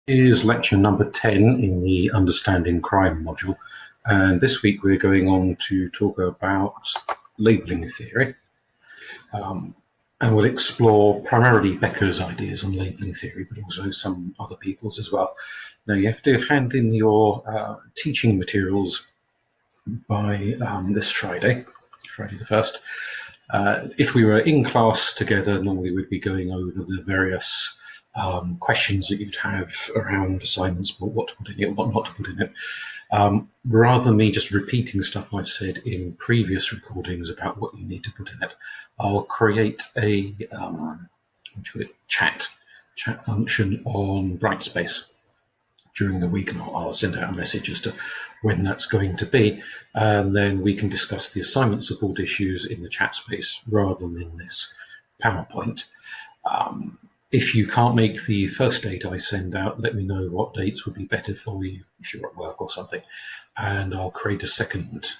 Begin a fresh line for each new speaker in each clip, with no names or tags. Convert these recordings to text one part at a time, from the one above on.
Is lecture number 10 in the Understanding Crime module, and this week we're going on to talk about labelling theory, and we'll explore primarily Becker's ideas on labelling theory, but also some other people's as well. Now you have to hand in your teaching materials by this Friday the 1st. If we were in class together, normally we'd be going over the various questions that you'd have around assignments, what to put in it, what not to put in it. Rather than me just repeating stuff I've said in previous recordings about what you need to put in it, I'll create a chat function on Brightspace during the week, and I'll send out a message as to when that's going to be, and then we can discuss the assignment support issues in the chat space rather than in this PowerPoint. If you can't make the first date I send out, let me know what dates would be better for you if you're at work or something, and I'll create a second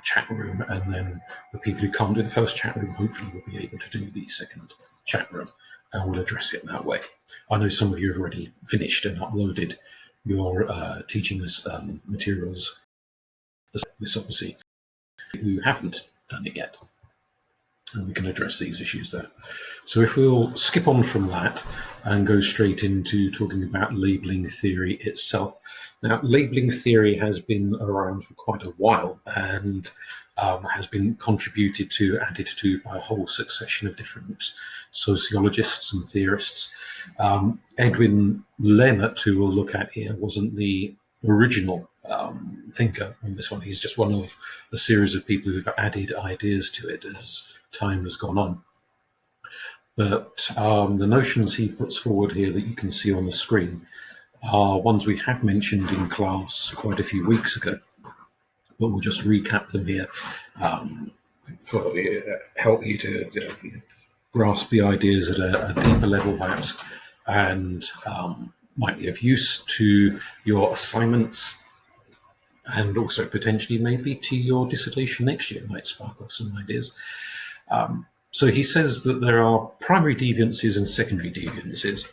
chat room, and then the people who can't do the first chat room hopefully will be able to do the second chat room, and we'll address it that way. I know some of you have already finished and uploaded your teaching us materials. This obviously, who haven't done it yet, and we can address these issues there. So if we'll skip on from that and go straight into talking about labelling theory itself. Now, labelling theory has been around for quite a while and has been added to by a whole succession of different sociologists and theorists. Edwin Leonard, who we'll look at here, wasn't the original thinker on this one. He's just one of a series of people who've added ideas to it as time has gone on. But the notions he puts forward here that you can see on the screen are ones we have mentioned in class quite a few weeks ago, but we'll just recap them here for help you to grasp the ideas at a deeper level perhaps, and might be of use to your assignments and also potentially maybe to your dissertation next year. It might spark off some ideas. So he says that there are primary deviances and secondary deviances.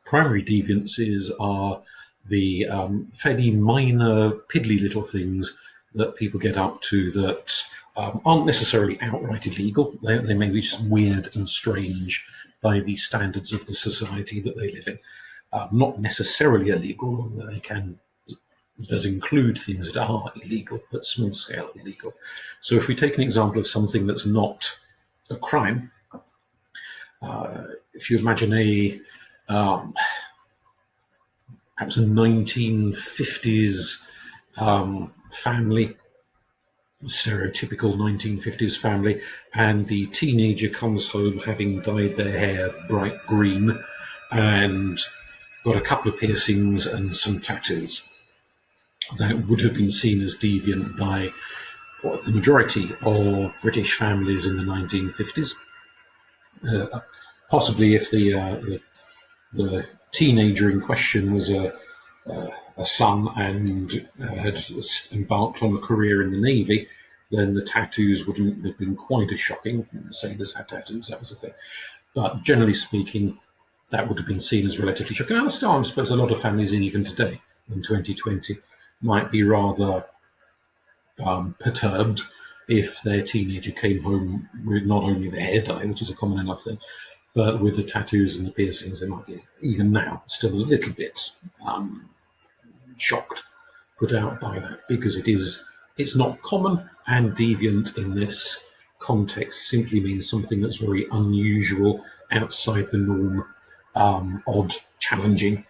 Primary deviances are the fairly minor, piddly little things that people get up to that aren't necessarily outright illegal. They may be just weird and strange by the standards of the society that they live in. Not necessarily illegal. Does include things that are illegal, but small scale illegal. So if we take an example of something that's not a crime, if you imagine perhaps a 1950s family, stereotypical 1950s family, and the teenager comes home having dyed their hair bright green and got a couple of piercings and some tattoos. That would have been seen as deviant by the majority of British families in the 1950s. Possibly if the teenager in question was a son and had embarked on a career in the Navy, then the tattoos wouldn't have been quite as shocking. Sailors had tattoos, that was the thing. But generally speaking, that would have been seen as relatively shocking. And still, I suppose a lot of families, even today, in 2020, might be rather perturbed if their teenager came home with not only their hair dye, which is a common enough thing, but with the tattoos and the piercings. They might be, even now, still a little bit shocked, put out by that, because it's not common, and deviant in this context simply means something that's very unusual, outside the norm, odd, challenging.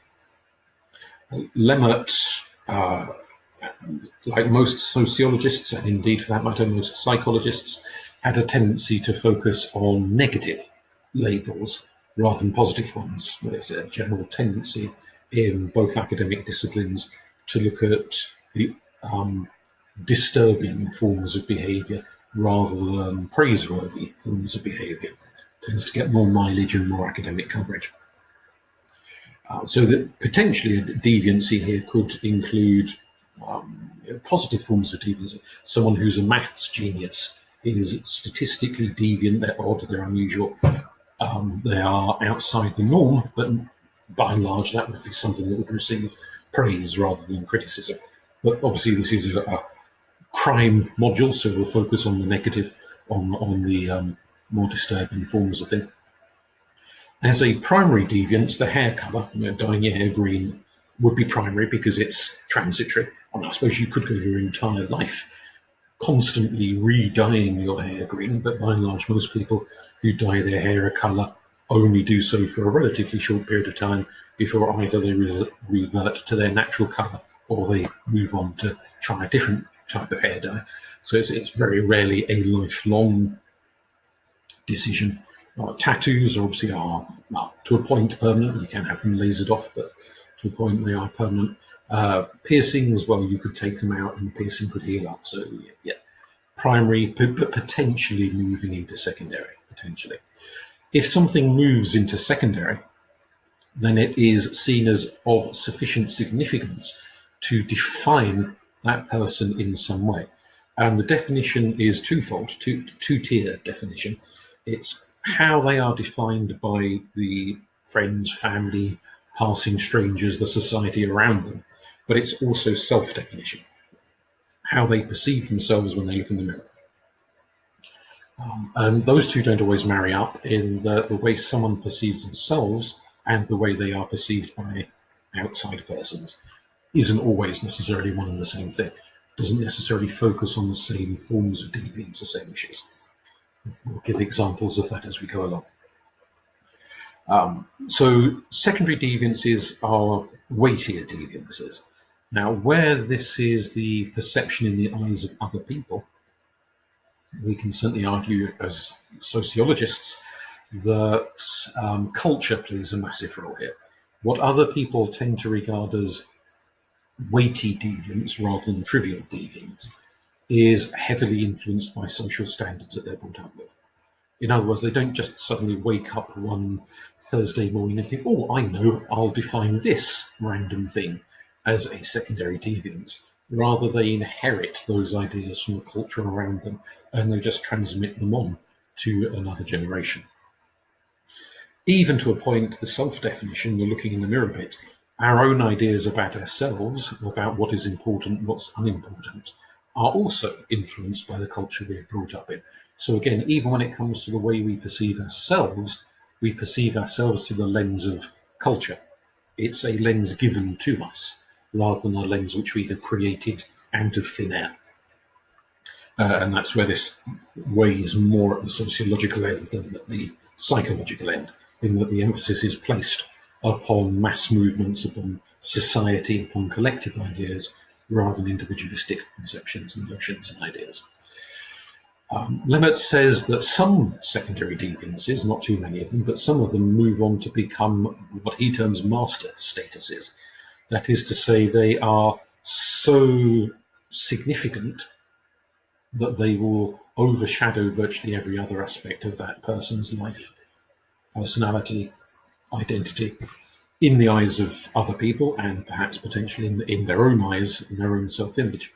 Lemert, like most sociologists, and indeed for that matter most psychologists, had a tendency to focus on negative labels rather than positive ones. There's a general tendency in both academic disciplines to look at the disturbing forms of behaviour rather than praiseworthy forms of behaviour. Tends to get more mileage and more academic coverage. So that potentially a deviancy here could include positive forms of deviancy. Someone who's a maths genius is statistically deviant, they're odd, they're unusual, they are outside the norm, but by and large, that would be something that would receive praise rather than criticism. But obviously, this is a crime module, so we'll focus on the negative, on the more disturbing forms of thing. As a primary deviance, the hair colour, dyeing your hair green, would be primary because it's transitory. I suppose you could go your entire life constantly re-dyeing your hair green, but by and large, most people who dye their hair a colour only do so for a relatively short period of time before either they revert to their natural colour or they move on to try a different type of hair dye. So it's very rarely a lifelong decision. Tattoos obviously are, well, to a point, permanent. You can have them lasered off, but to a point they are permanent. Piercings, well, you could take them out and the piercing could heal up. So yeah, primary, but potentially moving into secondary, potentially. If something moves into secondary, then it is seen as of sufficient significance to define that person in some way. And the definition is twofold, two-tier definition. It's how they are defined by the friends, family, passing strangers, the society around them, but it's also self-definition, how they perceive themselves when they look in the mirror. And those two don't always marry up in the way someone perceives themselves and the way they are perceived by outside persons isn't always necessarily one and the same thing. Doesn't necessarily focus on the same forms of deviance or same issues. We'll give examples of that as we go along. So secondary deviances are weightier deviances. Now, where this is the perception in the eyes of other people, we can certainly argue as sociologists that culture plays a massive role here. What other people tend to regard as weighty deviance rather than trivial deviance is heavily influenced by social standards that they're brought up with. In other words, they don't just suddenly wake up one Thursday morning and think, oh, I know, I'll define this random thing as a secondary deviance. Rather, they inherit those ideas from the culture around them and they just transmit them on to another generation. Even to a point, the self-definition, we're looking in the mirror bit, our own ideas about ourselves, about what is important, what's unimportant, are also influenced by the culture we're brought up in. So again, even when it comes to the way we perceive ourselves through the lens of culture. It's a lens given to us, rather than a lens which we have created out of thin air. And that's where this weighs more at the sociological end than at the psychological end, in that the emphasis is placed upon mass movements, upon society, upon collective ideas, rather than individualistic conceptions and notions and ideas. Lemert says that some secondary deviances, not too many of them, but some of them move on to become what he terms master statuses. That is to say, they are so significant that they will overshadow virtually every other aspect of that person's life, personality, identity, in the eyes of other people and perhaps potentially in their own eyes, in their own self-image.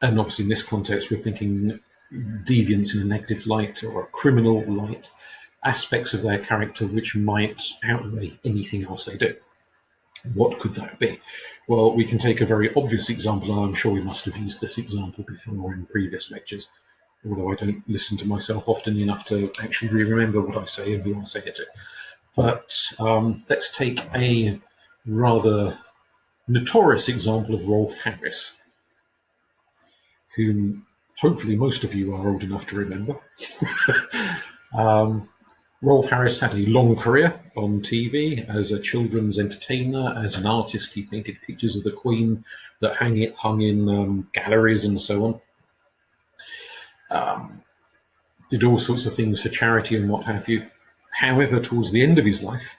And obviously in this context, we're thinking deviance in a negative light or a criminal light, aspects of their character which might outweigh anything else they do. What could that be? Well, we can take a very obvious example, and I'm sure we must have used this example before in previous lectures, although I don't listen to myself often enough to actually remember what I say and who I say it to. But let's take a rather notorious example of Rolf Harris, whom hopefully most of you are old enough to remember. Rolf Harris had a long career on TV as a children's entertainer, as an artist. He painted pictures of the Queen that hung in galleries and so on. Did all sorts of things for charity and what have you. However, towards the end of his life,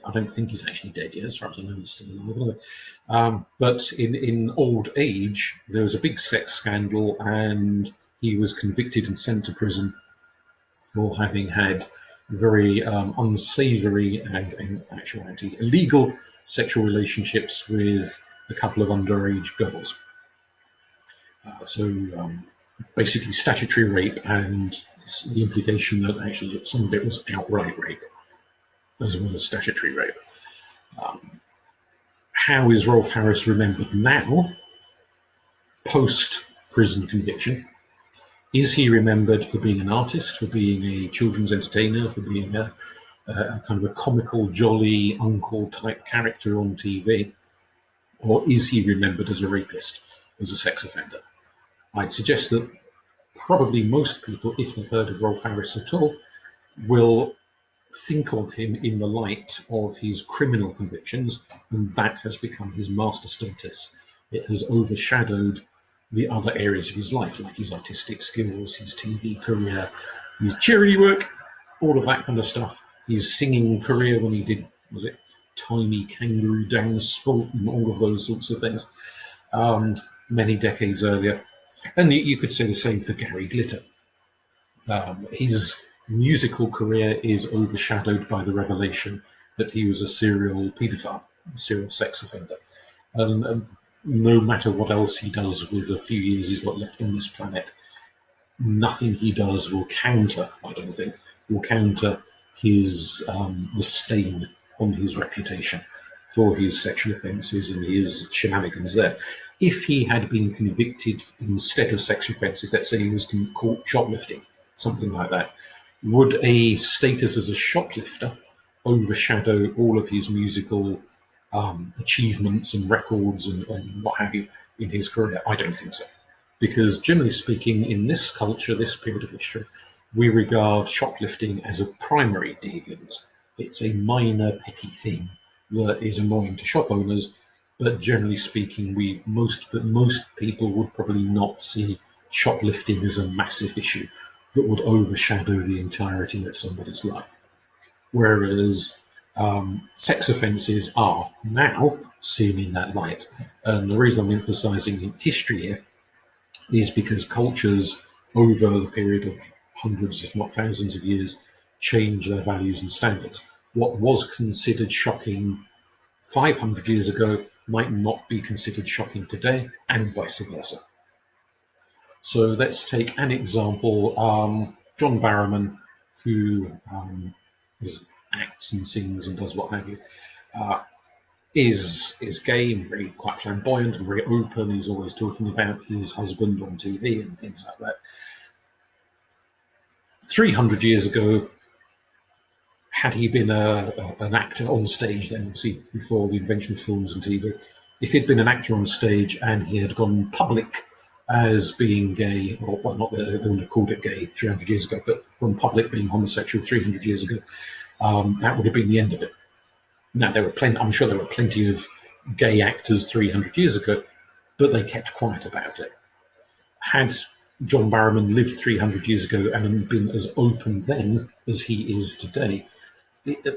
I don't think he's actually dead yet, as far as I know, he's still alive. But in old age, there was a big sex scandal, and he was convicted and sent to prison for having had very unsavory and, in actuality, illegal sexual relationships with a couple of underage girls. Basically statutory rape, and the implication that actually some of it was outright rape. as well as statutory rape. How is Rolf Harris remembered now, post-prison conviction? Is he remembered for being an artist, for being a children's entertainer, for being a kind of a comical, jolly uncle-type character on TV? Or is he remembered as a rapist, as a sex offender? I'd suggest that probably most people, if they've heard of Rolf Harris at all, will think of him in the light of his criminal convictions, and that has become his master status. It has overshadowed the other areas of his life, like his artistic skills, his TV career, his charity work, all of that kind of stuff. His singing career when he did, was it Tiny Kangaroo Dance Sport and all of those sorts of things, many decades earlier. And you could say the same for Gary Glitter. His musical career is overshadowed by the revelation that he was a serial paedophile, a serial sex offender. And no matter what else he does with the few years he's got left on this planet, nothing he does will counter, I don't think, will counter his the stain on his reputation for his sexual offences and his shenanigans there. If he had been convicted instead of sexual offences, let's say he was caught shoplifting, something like that, would a status as a shoplifter overshadow all of his musical achievements and records and what have you in his career? I don't think so. Because generally speaking, in this culture, this period of history, we regard shoplifting as a primary deviance. It's a minor, petty thing that is annoying to shop owners, but generally speaking, most people would probably not see shoplifting as a massive issue that would overshadow the entirety of somebody's life. Whereas sex offences are now seen in that light. And the reason I'm emphasising history here is because cultures over the period of hundreds, if not thousands of years, change their values and standards. What was considered shocking 500 years ago might not be considered shocking today, and vice versa. So let's take an example. John Barrowman, who acts and sings and does what have you, is gay and very quite flamboyant and very open. He's always talking about his husband on TV and things like that. 300 years ago, had he been an actor on stage, then obviously before the invention of films and TV, if he'd been an actor on stage and he had gone public as being gay, or well, not that they wouldn't have called it gay 300 years ago, but gone public being homosexual 300 years ago, that would have been the end of it. Now, I'm sure there were plenty of gay actors 300 years ago, but they kept quiet about it. Had John Barrowman lived 300 years ago and been as open then as he is today,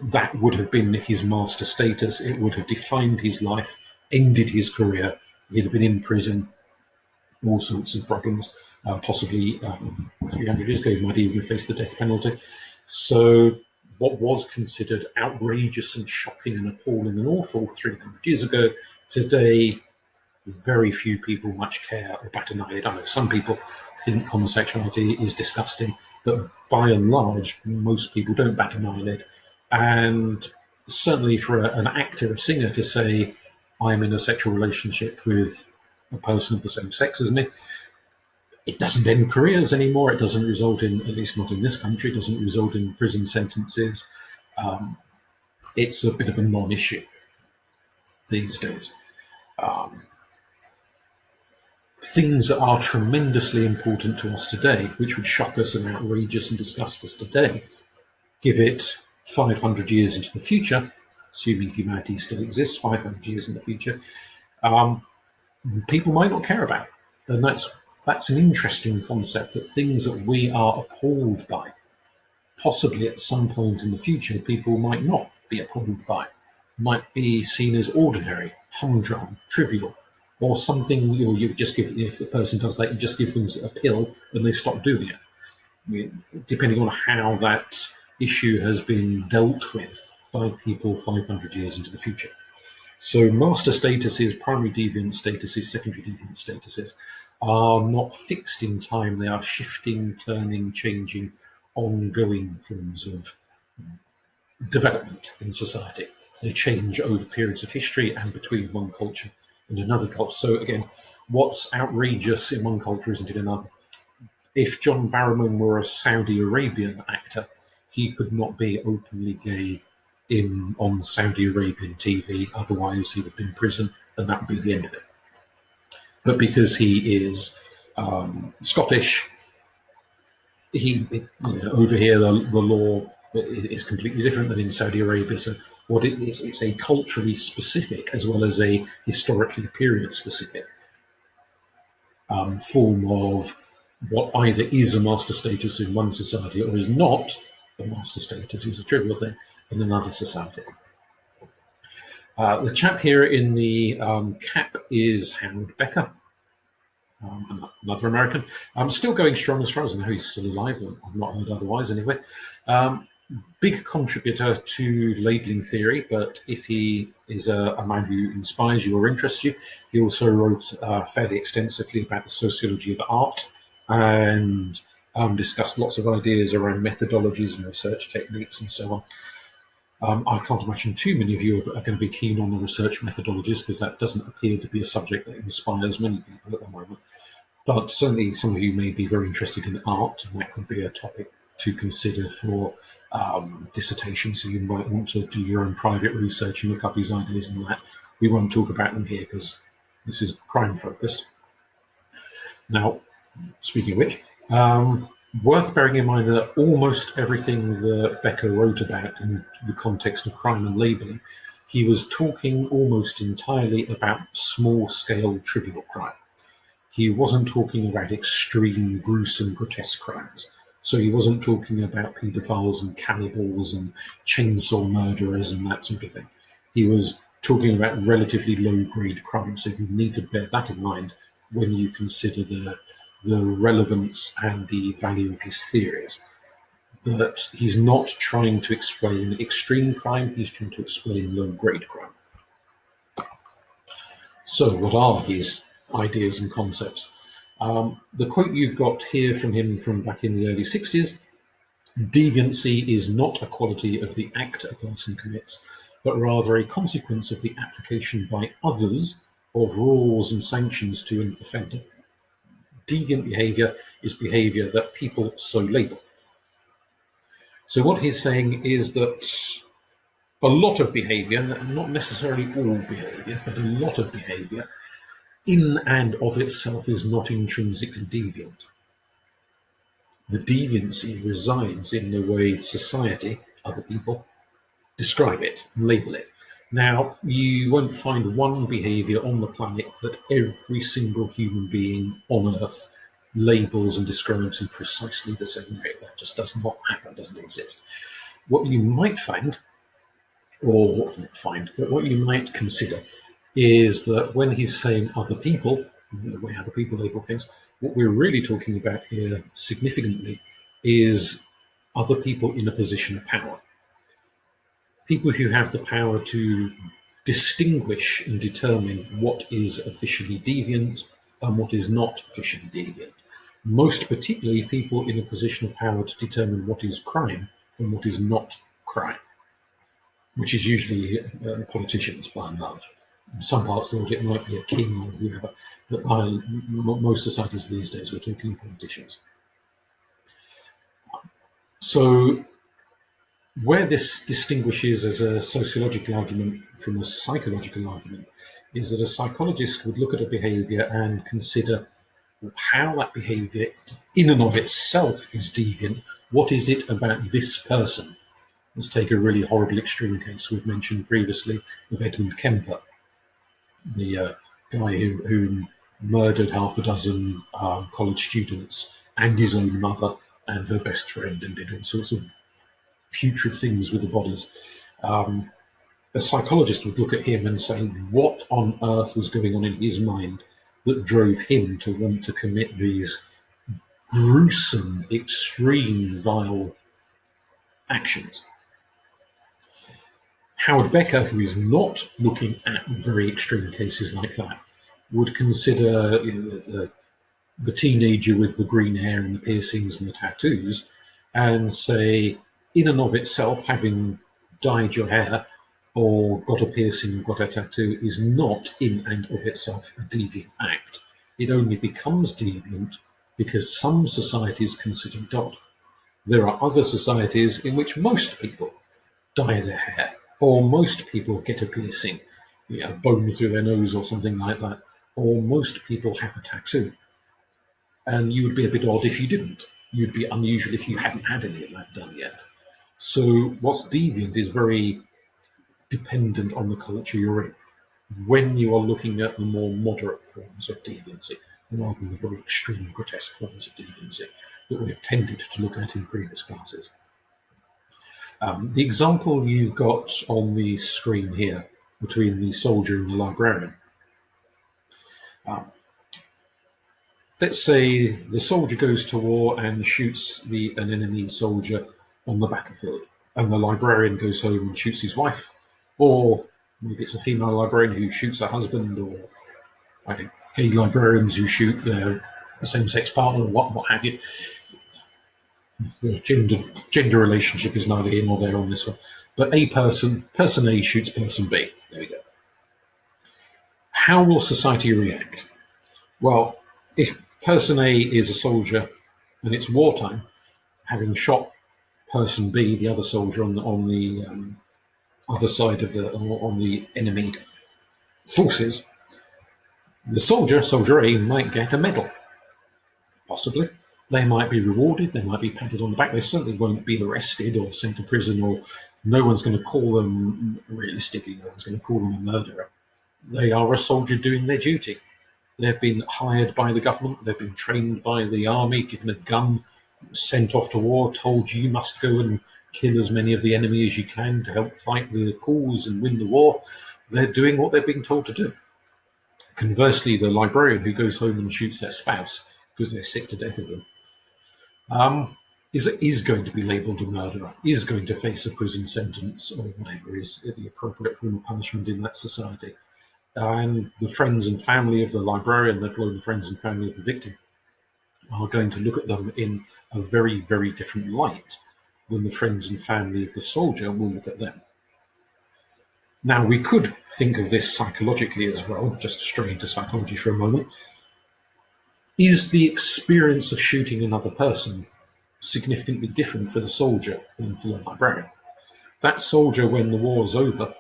that would have been his master status. It would have defined his life, ended his career. He'd have been in prison, all sorts of problems. Possibly 300 years ago, he might even face the death penalty. So what was considered outrageous and shocking and appalling and awful 300 years ago, today, very few people much care or bat an eyelid. I know some people think homosexuality is disgusting, but by and large, most people don't bat an eyelid. And certainly for an actor, a singer to say, I'm in a sexual relationship with a person of the same sex as me, it doesn't end careers anymore. It doesn't result in, at least not in this country, it doesn't result in prison sentences. It's a bit of a non-issue these days. Things that are tremendously important to us today, which would shock us and outrageous and disgust us today, give it 500 years into the future, assuming humanity still exists 500 years in the future, people might not care about. And that's an interesting concept, that things that we are appalled by, possibly at some point in the future, people might not be appalled by, might be seen as ordinary, humdrum, trivial, or something you just give, if the person does that, you just give them a pill and they stop doing it. I mean, depending on how that issue has been dealt with by people 500 years into the future. So master statuses, primary deviant statuses, secondary deviant statuses are not fixed in time. They are shifting, turning, changing, ongoing forms of development in society. They change over periods of history and between one culture and another culture. So again, what's outrageous in one culture isn't in another. If John Barrowman were a Saudi Arabian actor, he could not be openly gay on Saudi Arabian TV, otherwise he would be in prison, and that would be the end of it. But because he is Scottish, over here the law is completely different than in Saudi Arabia. So what it is, it's a culturally specific as well as a historically period specific form of what either is a master status in one society or is not a master status, is a trivial thing in another society. The chap here in the cap is Howard Becker, another American. Still going strong as far as I know. He's still alive. I've not heard otherwise anyway. Big contributor to labelling theory, but if he is a man who inspires you or interests you, he also wrote fairly extensively about the sociology of art and discussed lots of ideas around methodologies and research techniques and so on. I can't imagine too many of you are going to be keen on the research methodologies because that doesn't appear to be a subject that inspires many people at the moment. But certainly some of you may be very interested in art, and that could be a topic to consider for dissertation. So you might want to do your own private research and look up these ideas and that. We won't talk about them here because this is crime focused. Now, speaking of which, worth bearing in mind that almost everything that Becker wrote about in the context of crime and labelling, he was talking almost entirely about small-scale trivial crime. He wasn't talking about extreme, gruesome, grotesque crimes. So he wasn't talking about paedophiles and cannibals and chainsaw murderers and that sort of thing. He was talking about relatively low-grade crime. So you need to bear that in mind when you consider the relevance and the value of his theories. But he's not trying to explain extreme crime, he's trying to explain low-grade crime. So what are his ideas and concepts? The quote you've got here from him from back in the early 60s, deviancy is not a quality of the act a person commits, but rather a consequence of the application by others of rules and sanctions to an offender. Deviant behavior is behavior that people so label. So what he's saying is that a lot of behavior, not necessarily all behavior, but a lot of behavior in and of itself is not intrinsically deviant. The deviancy resides in the way society, other people, describe it and label it. Now, you won't find one behavior on the planet that every single human being on Earth labels and describes in precisely the same way. That just does not happen, doesn't exist. What you might find, or what you might consider, is that when he's saying other people, the way other people label things, what we're really talking about here significantly is other people in a position of power. People who have the power to distinguish and determine what is officially deviant and what is not officially deviant. Most particularly people in a position of power to determine what is crime and what is not crime, which is usually politicians by and large. In some parts of the world it might be a king or whoever, but by most societies these days we're talking politicians. So where this distinguishes as a sociological argument from a psychological argument is that a psychologist would look at a behavior and consider how that behavior in and of itself is deviant. What is it about this person? Let's take a really horrible extreme case we've mentioned previously of Edmund Kemper, the guy who murdered half a dozen college students and his own mother and her best friend and did all sorts of putrid things with the bodies. A psychologist would look at him and say, what on earth was going on in his mind that drove him to want to commit these gruesome, extreme, vile actions? Howard Becker, who is not looking at very extreme cases like that, would consider the teenager with the green hair and the piercings and the tattoos and say, in and of itself, having dyed your hair or got a piercing or got a tattoo is not in and of itself a deviant act. It only becomes deviant because some societies consider it odd. There are other societies in which most people dye their hair, or most people get a piercing, a bone through their nose or something like that, or most people have a tattoo. And you would be a bit odd if you didn't. You'd be unusual if you hadn't had any of that done yet. So what's deviant is very dependent on the culture you're in, when you are looking at the more moderate forms of deviancy, rather than the very extreme grotesque forms of deviancy that we have tended to look at in previous classes. The example you've got on the screen here between the soldier and the librarian. Let's say the soldier goes to war and shoots an enemy soldier on the battlefield, and the librarian goes home and shoots his wife, or maybe it's a female librarian who shoots her husband, or gay librarians who shoot their same-sex partner, or what have you. The gender relationship is neither here nor there on this one. But person A shoots person B. There we go. How will society react? Well, if person A is a soldier and it's wartime, having shot person B, the other soldier on the other side of on the enemy forces, the soldier A, might get a medal, possibly. They might be rewarded, they might be patted on the back, they certainly won't be arrested or sent to prison, or no one's going to call them, realistically, no one's going to call them a murderer. They are a soldier doing their duty. They've been hired by the government, they've been trained by the army, given a gun, sent off to war, told you must go and kill as many of the enemy as you can to help fight the cause and win the war. They're doing what they're being told to do. Conversely, the librarian who goes home and shoots their spouse because they're sick to death of them, is going to be labelled a murderer, is going to face a prison sentence or whatever is the appropriate form of punishment in that society. And the friends and family of the librarian, let alone the friends and family of the victim, are going to look at them in a very, very different light than the friends and family of the soldier will look at them. Now, we could think of this psychologically as well, just stray into psychology for a moment. Is the experience of shooting another person significantly different for the soldier than for the librarian? That soldier, when the war's over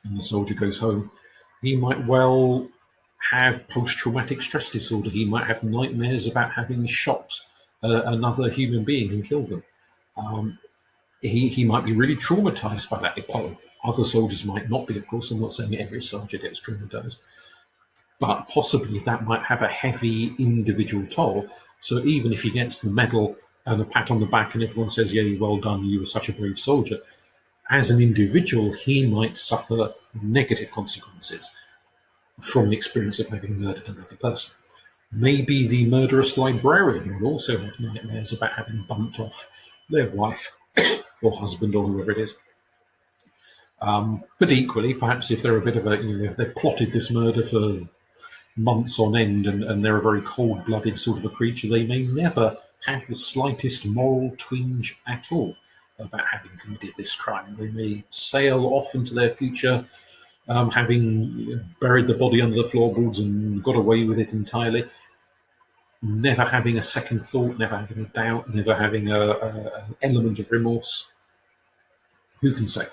and the soldier goes home, he might well have post-traumatic stress disorder. He might have nightmares about having shot another human being and killed them. He might be really traumatized by that. Other soldiers might not be, of course. I'm not saying every soldier gets traumatized. But possibly that might have a heavy individual toll. So even if he gets the medal and a pat on the back and everyone says, yeah, well done, you were such a brave soldier, as an individual, he might suffer negative consequences from the experience of having murdered another person. Maybe the murderous librarian will also have nightmares about having bumped off their wife or husband or whoever it is. But equally, perhaps if they're a bit of if they've plotted this murder for months on end and they're a very cold-blooded sort of a creature, they may never have the slightest moral twinge at all about having committed this crime. They may sail off into their future, having buried the body under the floorboards and got away with it entirely, never having a second thought, never having a doubt, never having an element of remorse. Who can say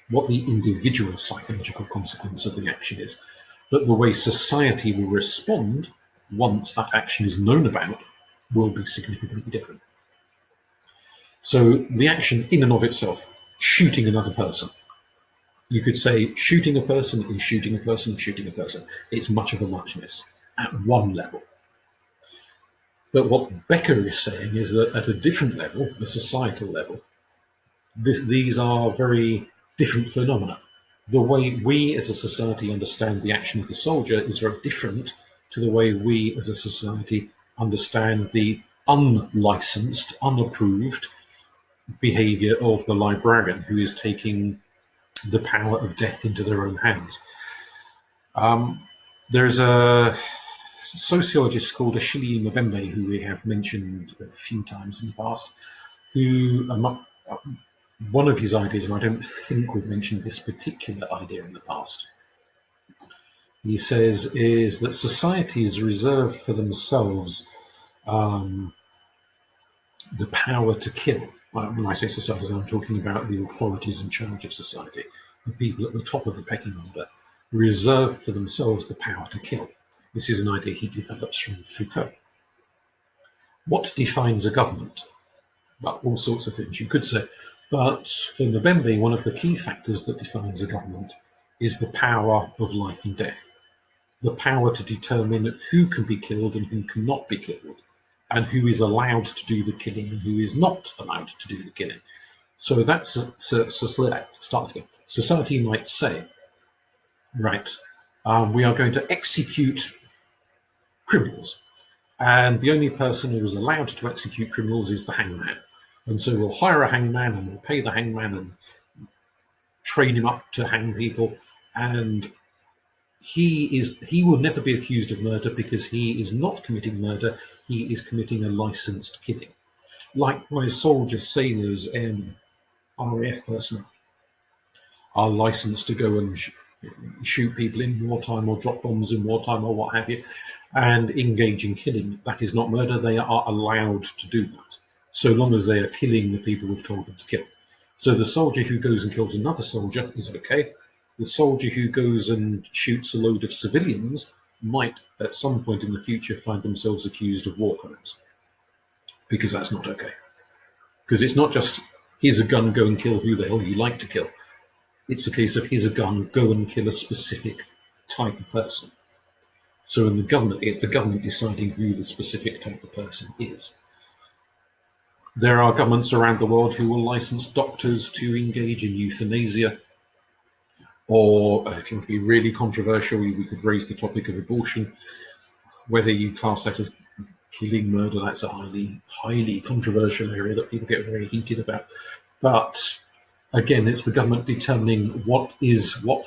what the individual psychological consequence of the action is? But the way society will respond once that action is known about will be significantly different. So the action in and of itself, shooting another person, you could say shooting a person is shooting a person, shooting a person. It's much of a muchness at one level. But what Becker is saying is that at a different level, the societal level, these are very different phenomena. The way we as a society understand the action of the soldier is very different to the way we as a society understand the unlicensed, unapproved behavior of the librarian who is taking the power of death into their own hands. There's a sociologist called Achille Mbembe, who we have mentioned a few times in the past, who One of his ideas, and I don't think we've mentioned this particular idea in the past, he says, is that societies reserve for themselves the power to kill. When I say societies, I'm talking about the authorities in charge of society, the people at the top of the pecking order, reserve for themselves the power to kill. This is an idea he develops from Foucault. What defines a government? Well, all sorts of things you could say, but for Mbembe, one of the key factors that defines a government is the power of life and death, the power to determine who can be killed and who cannot be killed, and who is allowed to do the killing and who is not allowed to do the killing. So that's society might say, right, we are going to execute criminals, and the only person who is allowed to execute criminals is the hangman. And so we'll hire a hangman and we'll pay the hangman and train him up to hang people, and he will never be accused of murder because he is not committing murder, he is committing a licensed killing. Likewise, soldiers, sailors, and RAF personnel are licensed to go and shoot people in wartime or drop bombs in wartime or what have you, and engage in killing. That is not murder, they are allowed to do that, so long as they are killing the people we've told them to kill. So the soldier who goes and kills another soldier is okay. The soldier who goes and shoots a load of civilians might, at some point in the future, find themselves accused of war crimes, because that's not okay. Because it's not just, here's a gun, go and kill who the hell you like to kill. It's a case of, here's a gun, go and kill a specific type of person. So in the government, it's the government deciding who the specific type of person is. There are governments around the world who will license doctors to engage in euthanasia, or if you want to be really controversial, we could raise the topic of abortion. Whether you class that as killing, murder, that's a highly controversial area that people get very heated about. But again, it's the government determining what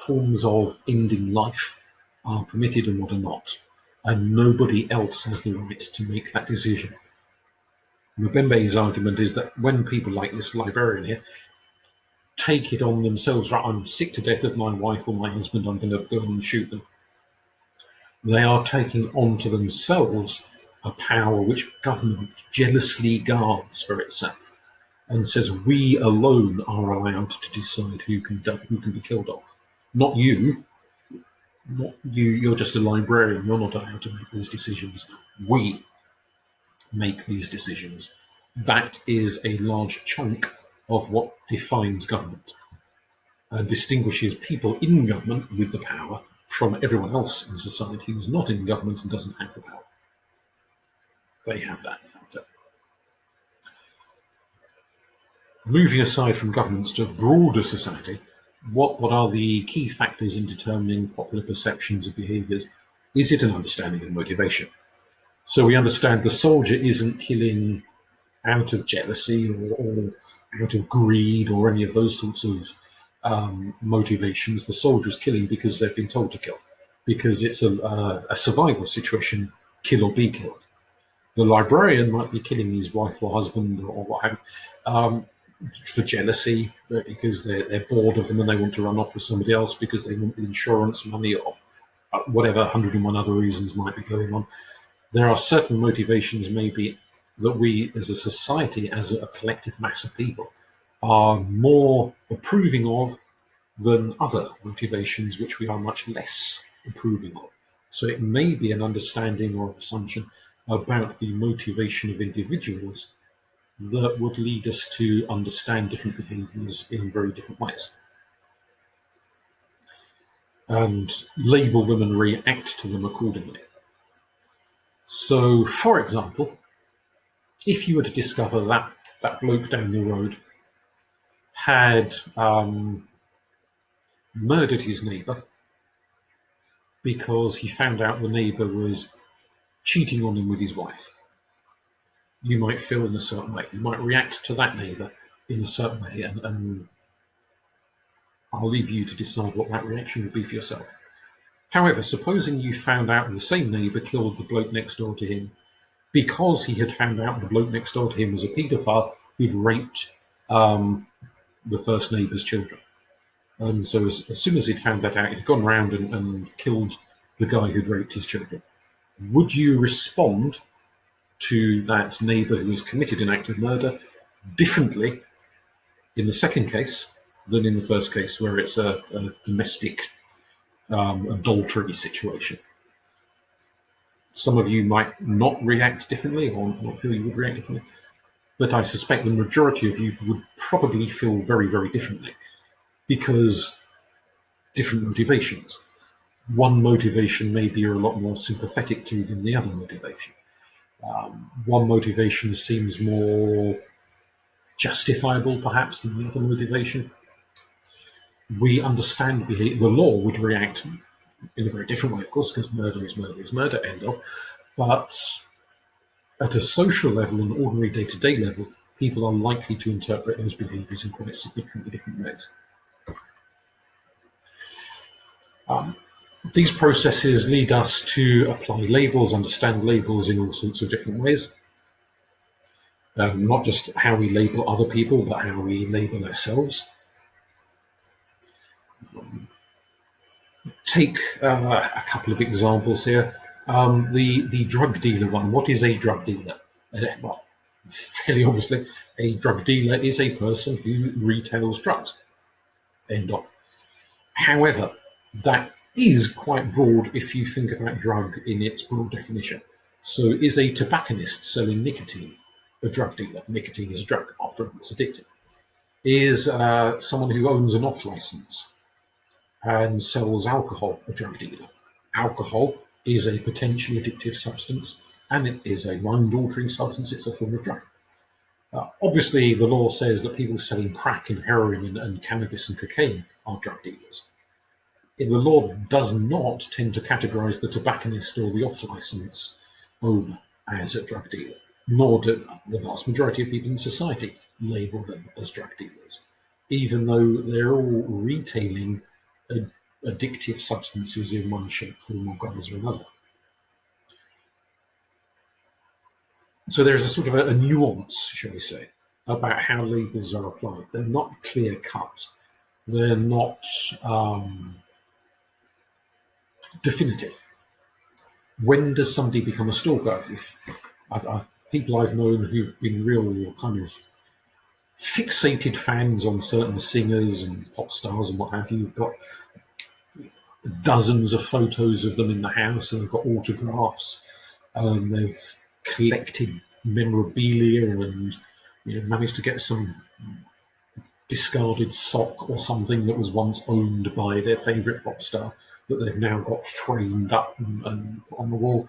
forms of ending life are permitted and what are not. And nobody else has the right to make that decision. Mbembe's argument is that when people like this librarian here take it on themselves, right, I'm sick to death of my wife or my husband, I'm going to go and shoot them, they are taking onto themselves a power which government jealously guards for itself and says we alone are allowed to decide who can be killed off. Not you. Not you. You're just a librarian. You're not allowed to make these decisions. We make these decisions. That is a large chunk of what defines government and distinguishes people in government with the power from everyone else in society who's not in government and doesn't have the power. They have that factor. Moving aside from governments to broader society, what are the key factors in determining popular perceptions of behaviours? Is it an understanding of motivation? So we understand the soldier isn't killing out of jealousy or out of greed or any of those sorts of motivations. The soldier is killing because they've been told to kill, because it's a survival situation, kill or be killed. The librarian might be killing his wife or husband or what have you, for jealousy, because they're bored of them and they want to run off with somebody else because they want the insurance money or whatever 101 other reasons might be going on. There are certain motivations maybe that we as a society, as a collective mass of people, are more approving of than other motivations which we are much less approving of. So it may be an understanding or assumption about the motivation of individuals that would lead us to understand different behaviours in very different ways and label them and react to them accordingly. So, for example, if you were to discover that bloke down the road had murdered his neighbour because he found out the neighbour was cheating on him with his wife, you might feel in a certain way. You might react to that neighbour in a certain way, and I'll leave you to decide what that reaction would be for yourself. However, supposing you found out the same neighbour killed the bloke next door to him because he had found out the bloke next door to him was a paedophile who'd raped the first neighbour's children. And so as soon as he'd found that out, he'd gone around and killed the guy who'd raped his children. Would you respond to that neighbour who has committed an act of murder differently in the second case than in the first case, where it's a domestic adultery situation? Some of you might not react differently or not feel you would react differently, but I suspect the majority of you would probably feel very, very differently, because different motivations. One motivation maybe you're a lot more sympathetic to than the other motivation. One motivation seems more justifiable, perhaps, than the other motivation. We understand behavior. The law would react in a very different way, of course, because murder is murder is murder, end of. But at a social level, an ordinary day-to-day level, people are likely to interpret those behaviors in quite significantly different ways. These processes lead us to apply labels, understand labels in all sorts of different ways. Not just how we label other people, but how we label ourselves. Take a couple of examples here. The drug dealer one. What is a drug dealer? Well, fairly obviously, a drug dealer is a person who retails drugs. End of. However, that is quite broad if you think about drug in its broad definition. So is a tobacconist selling nicotine a drug dealer? Nicotine is a drug, after all, it's addictive. Is someone who owns an off-license and sells alcohol a drug dealer? Alcohol is a potentially addictive substance, and it is a mind-altering substance. It's a form of drug. Obviously, the law says that people selling crack and heroin and cannabis and cocaine are drug dealers. The law does not tend to categorize the tobacconist or the off-license owner as a drug dealer, nor do the vast majority of people in society label them as drug dealers, even though they're all retailing addictive substances in one shape, form, or guise or another. So there's a sort of a nuance, shall we say, about how labels are applied. They're not clear-cut. They're not definitive. When does somebody become a stalker? People I've known who've been real kind of fixated fans on certain singers and pop stars and what have you. You've got dozens of photos of them in the house, and they've got autographs, and they've collected memorabilia, and managed to get some discarded sock or something that was once owned by their favourite pop star that they've now got framed up and on the wall.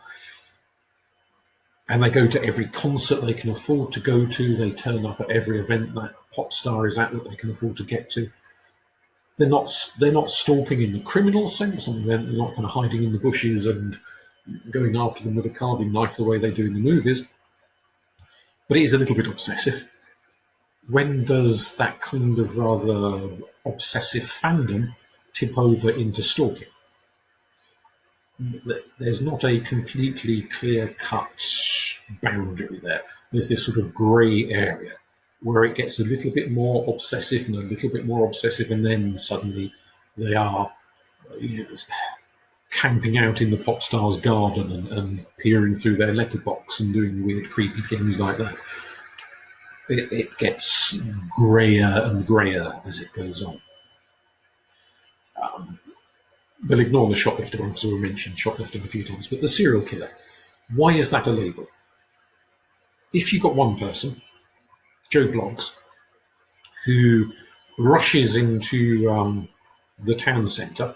And they go to every concert they can afford to go to. They turn up at every event that pop star is at that they can afford to get to. They're not stalking in the criminal sense. I mean, they're not kind of hiding in the bushes and going after them with a carving knife the way they do in the movies. But it is a little bit obsessive. When does that kind of rather obsessive fandom tip over into stalking? There's not a completely clear-cut boundary there. There's this sort of grey area where it gets a little bit more obsessive and a little bit more obsessive, and then suddenly they are camping out in the pop star's garden and peering through their letterbox and doing weird, creepy things like that. It gets greyer and greyer as it goes on. We'll ignore the shoplifter one because we mentioned shoplifting a few times, but the serial killer, why is that a label? If you've got one person, Joe Bloggs, who rushes into the town centre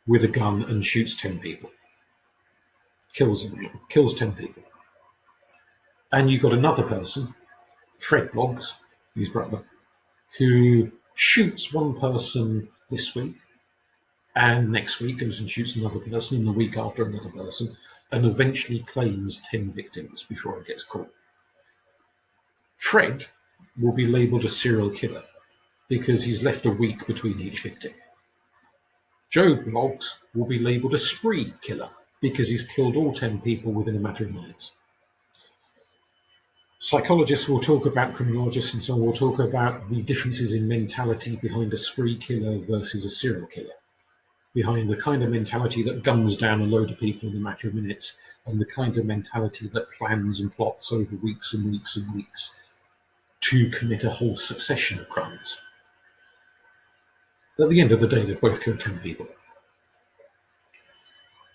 with a gun and shoots 10 people, kills 10 people, and you've got another person, Fred Bloggs, his brother, who shoots one person this week, and next week goes and shoots another person, and the week after another person, and eventually claims 10 victims before it gets caught. Fred will be labelled a serial killer because he's left a week between each victim. Joe Bloggs will be labelled a spree killer because he's killed all 10 people within a matter of minutes. Psychologists will talk about, criminologists and so on will talk about the differences in mentality behind a spree killer versus a serial killer, behind the kind of mentality that guns down a load of people in a matter of minutes and the kind of mentality that plans and plots over weeks and weeks and weeks to commit a whole succession of crimes. At the end of the day, they've both killed 10 people.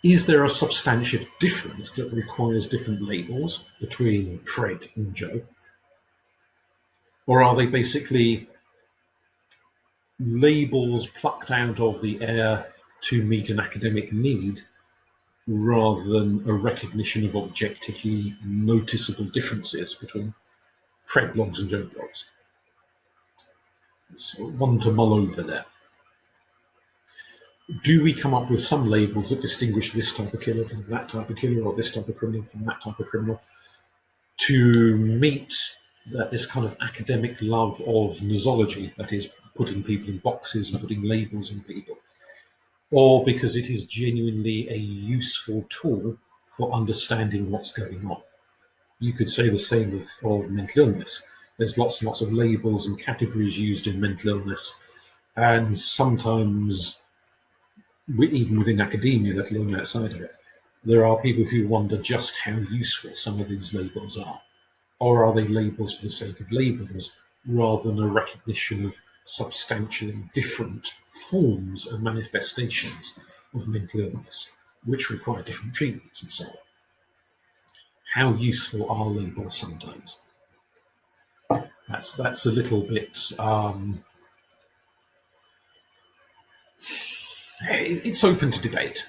Is there a substantive difference that requires different labels between Fred and Joe? Or are they basically labels plucked out of the air to meet an academic need rather than a recognition of objectively noticeable differences between Fred blogs and Joe blogs? So one to mull over there. Do we come up with some labels that distinguish this type of killer from that type of killer, or this type of criminal from that type of criminal, to meet this kind of academic love of nosology, that is, putting people in boxes and putting labels on people, or because it is genuinely a useful tool for understanding what's going on? You could say the same of mental illness. There's lots and lots of labels and categories used in mental illness, and sometimes, even within academia, let alone outside of it, there are people who wonder just how useful some of these labels are. Or are they labels for the sake of labels rather than a recognition of substantially different forms and manifestations of mental illness, which require different treatments and so on? How useful are labels sometimes? That's a little bit... it's open to debate.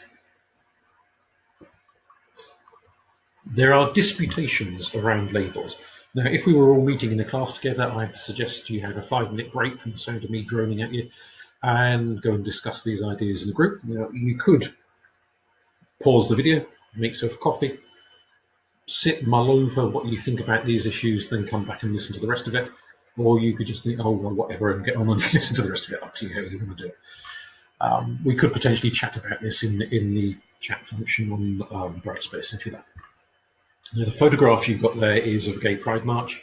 There are disputations around labels. Now, if we were all meeting in a class together, I'd suggest you have a 5-minute break from the sound of me droning at you and go and discuss these ideas in a group. Now, you could pause the video, make yourself a coffee, sit, mull over what you think about these issues, then come back and listen to the rest of it. Or you could just think, oh, well, whatever, and get on and listen to the rest of it, up to you how you want to do it. We could potentially chat about this in the chat function on Brightspace, if you like. Now, the photograph you've got there is of a gay pride march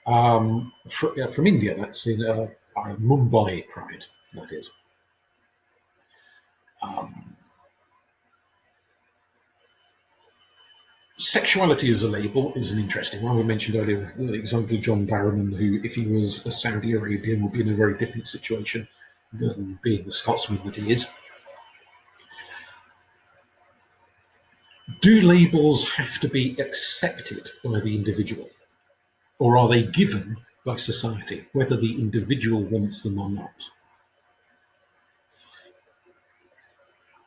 from India. That's in Mumbai Pride, that is. Sexuality as a label is an interesting one. We mentioned earlier with the example of John Barrowman, who, if he was a Saudi Arabian, would be in a very different situation than being the Scotsman that he is. Do labels have to be accepted by the individual, or are they given by society, whether the individual wants them or not?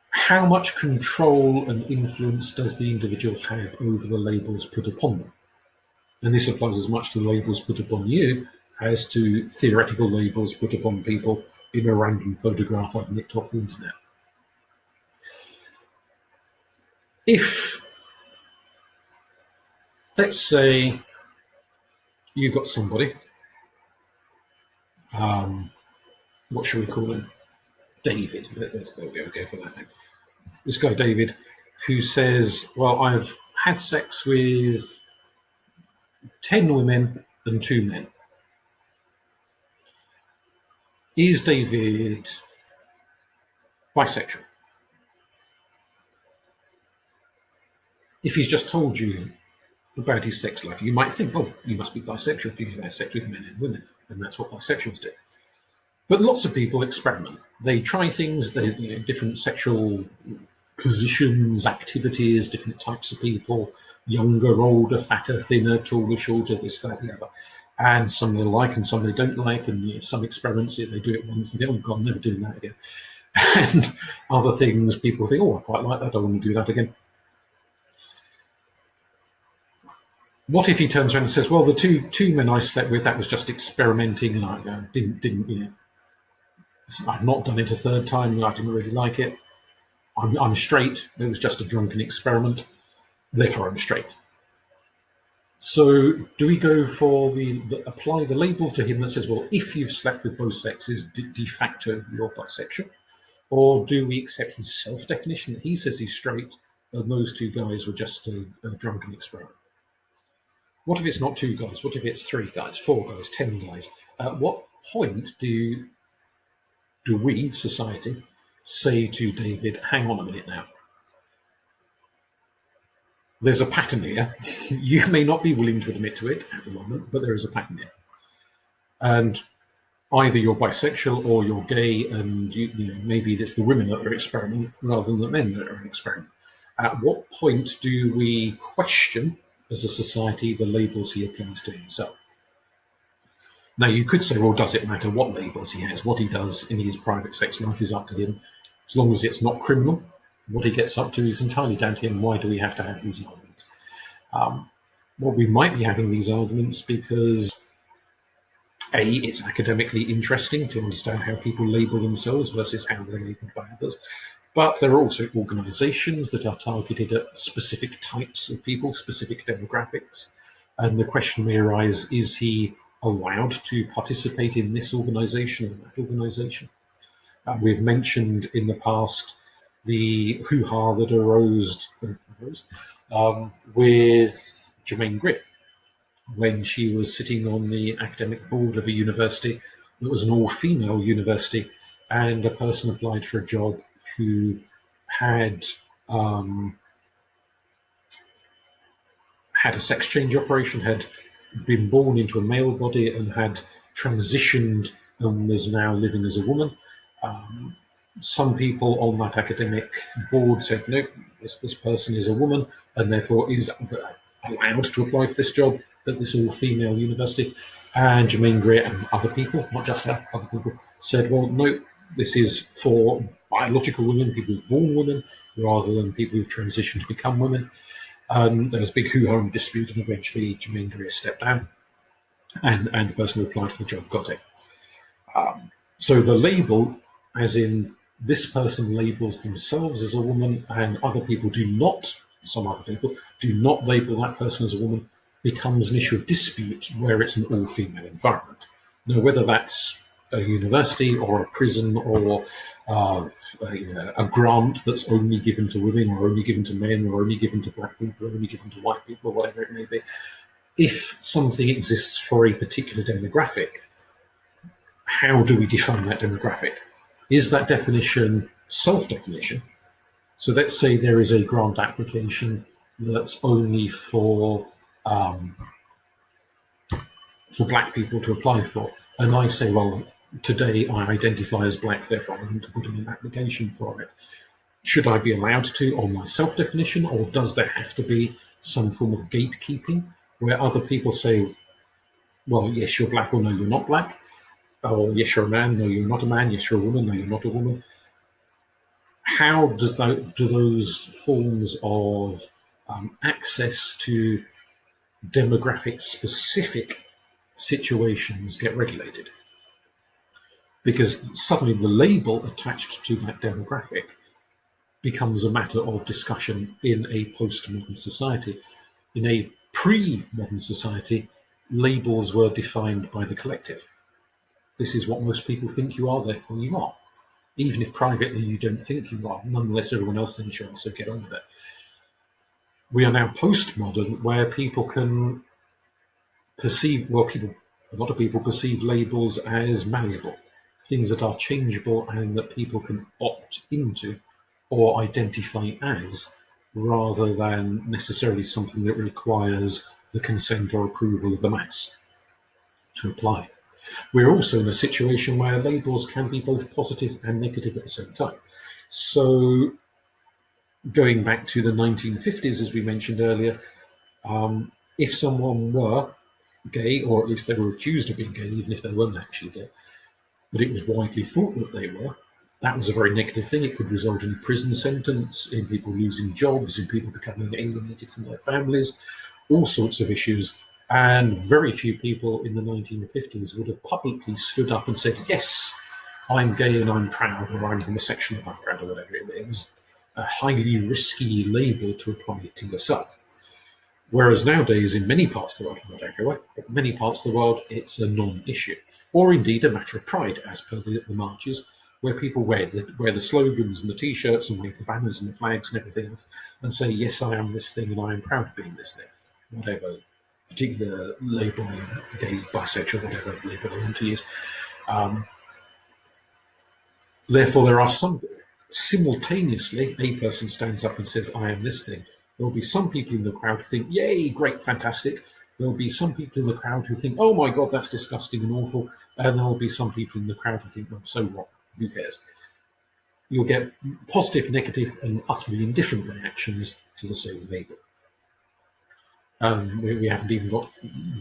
How much control and influence does the individual have over the labels put upon them? And this applies as much to the labels put upon you as to theoretical labels put upon people in a random photograph I've nicked off the internet. If, let's say, you've got somebody, what shall we call him? David. Let's go for that name. This guy, David, who says, well, I've had sex with 10 women and 2 men. Is David bisexual? If he's just told you about his sex life, you might think, oh, you must be bisexual because you've had sex with men and women, and that's what bisexuals do. But lots of people experiment. They try things, different sexual positions, activities, different types of people, younger, older, fatter, thinner, taller, shorter, this, that, the other. And some they like and some they don't like, and some experiments, they do it once and think, oh God, I'm never doing that again. And other things, people think, oh, I quite like that, I want to do that again. What if he turns around and says, well, the two men I slept with, that was just experimenting, and I didn't, I've not done it a third time, I didn't really like it. I'm straight, it was just a drunken experiment, therefore I'm straight. So do we go for apply the label to him that says, well, if you've slept with both sexes, de facto you're bisexual? Or do we accept his self-definition that he says he's straight and those two guys were just a drunken experiment? What if it's not 2 guys? What if it's 3 guys, 4 guys, 10 guys? At what point do we, society, say to David, hang on a minute now? There's a pattern here. You may not be willing to admit to it at the moment, but there is a pattern here. And either you're bisexual or you're gay, and maybe it's the women that are an experiment rather than the men that are an experiment. At what point do we question, as a society, the labels he applies to himself? Now, you could say, well, does it matter what labels he has? What he does in his private sex life is up to him, as long as it's not criminal. What he gets up to is entirely down to him. Why do we have to have these arguments? Well, we might be having these arguments because A, it's academically interesting to understand how people label themselves versus how they're labeled by others. But there are also organizations that are targeted at specific types of people, specific demographics. And the question may arise, is he allowed to participate in this organization or that organization? We've mentioned in the past the hoo-ha that arose with Germaine Greer, when she was sitting on the academic board of a university that was an all-female university, and a person applied for a job who had had a sex change operation, had been born into a male body and had transitioned and was now living as a woman. Some people on that academic board said, no, this person is a woman and therefore is allowed to apply for this job at this all-female university. And Germaine Greer and other people, not just her, other people, said, well, no, this is for biological women, people who've born women, rather than people who've transitioned to become women. There was a big hoo-ha and dispute, and eventually Germaine Greer stepped down, and the person who applied for the job got it. So the label, as in this person labels themselves as a woman and other people do not, some other people, do not label that person as a woman, becomes an issue of dispute where it's an all-female environment. Now, whether that's a university or a prison or a grant that's only given to women or only given to men or only given to black people or only given to white people or whatever it may be, if something exists for a particular demographic, how do we define that demographic? Is that definition self-definition? So let's say there is a grant application that's only for black people to apply for, and I say, well, today I identify as black, therefore I'm going to put in an application for it. Should I be allowed to on my self-definition, or does there have to be some form of gatekeeping where other people say, well, yes, you're black, or no, you're not black, or yes, you're a man, no, you're not a man, yes, you're a woman, no, you're not a woman? How do those forms of access to demographic-specific situations get regulated? Because suddenly the label attached to that demographic becomes a matter of discussion in a postmodern society. In a pre-modern society, labels were defined by the collective. This is what most people think you are, therefore you are. Even if privately you don't think you are, nonetheless everyone else thinks you are, so get on with it. We are now postmodern, where people can perceive, well, a lot of people perceive labels as malleable, things that are changeable and that people can opt into or identify as, rather than necessarily something that requires the consent or approval of the mass to apply. We're also in a situation where labels can be both positive and negative at the same time. So going back to the 1950s, as we mentioned earlier, if someone were gay, or at least they were accused of being gay, even if they weren't actually gay, but it was widely thought that they were, that was a very negative thing. It could result in a prison sentence, in people losing jobs, in people becoming alienated from their families, all sorts of issues. And very few people in the 1950s would have publicly stood up and said, yes, I'm gay and I'm proud, or I'm homosexual and I'm proud, or whatever. It was a highly risky label to apply to yourself. Whereas nowadays, in many parts of the world, not everywhere, but many parts of the world, it's a non-issue, or indeed a matter of pride, as per the marches, where people wear the slogans and the T-shirts and wave the banners and the flags and everything else, and say, yes, I am this thing and I am proud of being this thing, whatever particular label, gay, bisexual, whatever label they want to use. Therefore, there are some, simultaneously, a person stands up and says, I am this thing. There will be some people in the crowd who think, yay, great, fantastic. There will be some people in the crowd who think, oh my God, that's disgusting and awful. And there will be some people in the crowd who think, well, so what? Who cares? You'll get positive, negative, and utterly indifferent reactions to the same label. We haven't even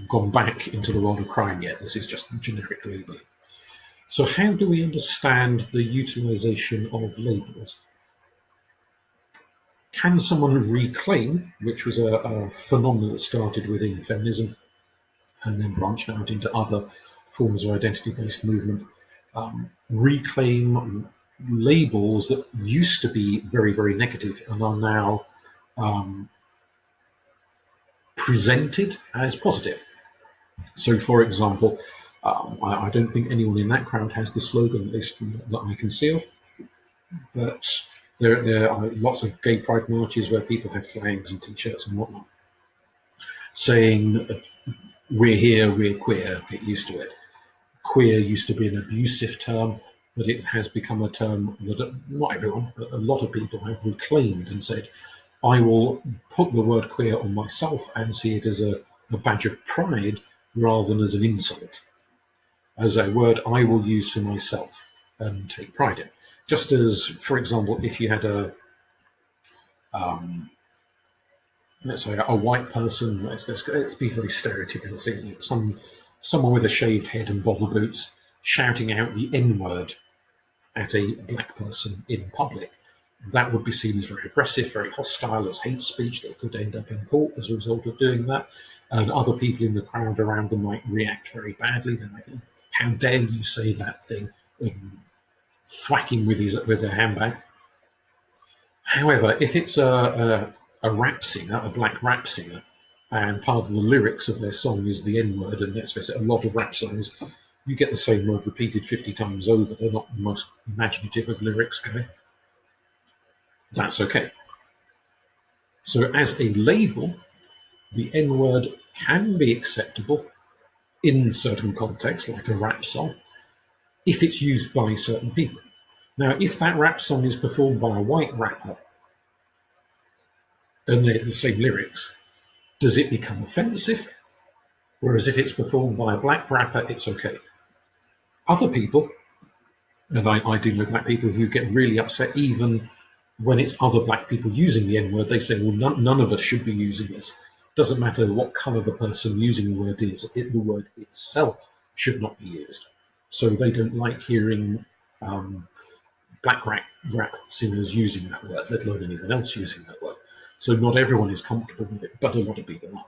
gone back into the world of crime yet. This is just generic labeling. So how do we understand the utilization of labels? Can someone reclaim, which was a phenomenon that started within feminism and then branched out into other forms of identity-based movement, reclaim labels that used to be very, very negative and are now presented as positive? So, for example, I don't think anyone in that crowd has the slogan, at least that I can see of, but there are lots of gay pride marches where people have flags and t-shirts and whatnot saying, we're here, we're queer, get used to it. Queer used to be an abusive term, but it has become a term that not everyone, but a lot of people have reclaimed and said, I will put the word queer on myself and see it as a badge of pride rather than as an insult, as a word I will use for myself and take pride in. Just as, for example, if you had let's say a white person, let's be very stereotypical, say someone with a shaved head and bother boots shouting out the N-word at a black person in public, that would be seen as very aggressive, very hostile, as hate speech that could end up in court as a result of doing that. And other people in the crowd around them might react very badly. They might think, how dare you say that thing, thwacking with their handbag. However, if it's a rap singer, a black rap singer, and part of the lyrics of their song is the N-word, and let's face it, a lot of rap songs, you get the same word repeated 50 times over. They're not the most imaginative of lyrics, okay? That's okay. So as a label, the N-word can be acceptable in certain contexts, like a rap song, if it's used by certain people. Now, if that rap song is performed by a white rapper, and they're the same lyrics, does it become offensive? Whereas if it's performed by a black rapper, it's okay. Other people, and I do know black people who get really upset even when it's other black people using the N-word. They say, well, none of us should be using this. Doesn't matter what colour the person using the word is, the word itself should not be used. So they don't like hearing black rap singers using that word, let alone anyone else using that word. So not everyone is comfortable with it, but a lot of people are.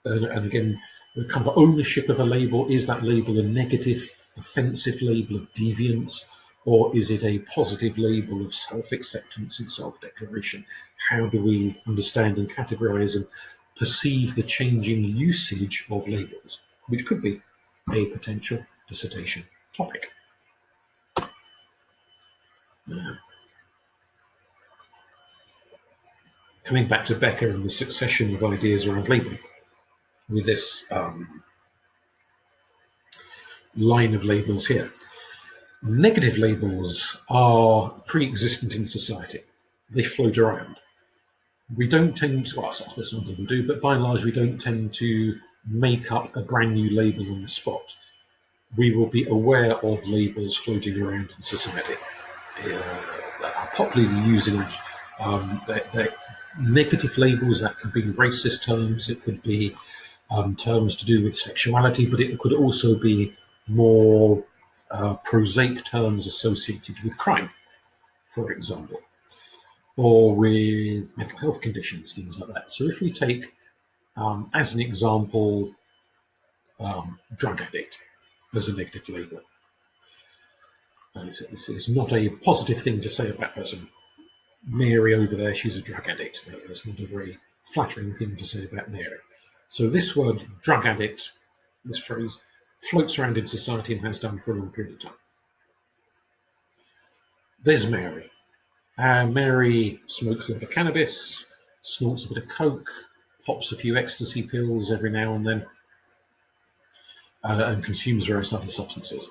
And again, the kind of ownership of a label, is that label a negative, offensive label of deviance, or is it a positive label of self-acceptance and self-declaration? How do we understand and categorize and perceive the changing usage of labels, which could be a potential dissertation topic? Now, coming back to Becker and the succession of ideas around labeling, with this line of labels here. Negative labels are pre-existent in society. They float around. We don't tend to, well, I suppose some people do, but by and large, we don't tend to make up a brand new label on the spot. We will be aware of labels floating around in society. Popularly used in they're negative labels. That could be racist terms, it could be terms to do with sexuality, but it could also be more prosaic terms associated with crime, for example, or with mental health conditions, things like that. So if we take, as an example, drug addict as a negative label, it's not a positive thing to say about that person. Mary over there, she's a drug addict. That's not a very flattering thing to say about Mary. So this word, drug addict, this phrase, floats around in society and has done for a long period of time. There's Mary. Mary smokes a bit of cannabis, snorts a bit of coke, pops a few ecstasy pills every now and then, and consumes various other substances.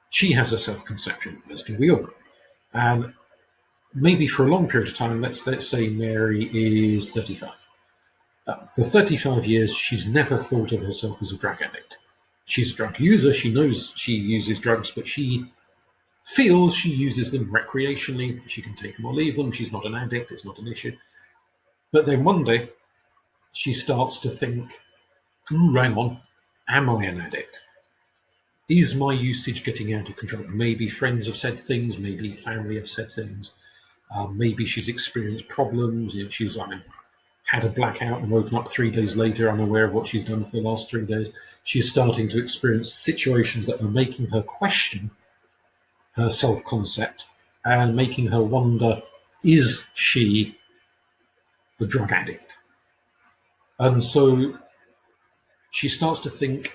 She has a self-conception, as do we all. And maybe for a long period of time, let's say Mary is 35. For 35 years, she's never thought of herself as a drug addict. She's a drug user. She knows she uses drugs, but she feels she uses them recreationally. She can take them or leave them. She's not an addict. It's not an issue. But then one day, she starts to think, ooh, hang on, am I an addict? Is my usage getting out of control? Maybe friends have said things, maybe family have said things, maybe she's experienced problems. She's had a blackout and woken up 3 days later unaware of what she's done for the last 3 days. She's starting to experience situations that are making her question her self-concept and making her wonder, is she a drug addict? And so she starts to think,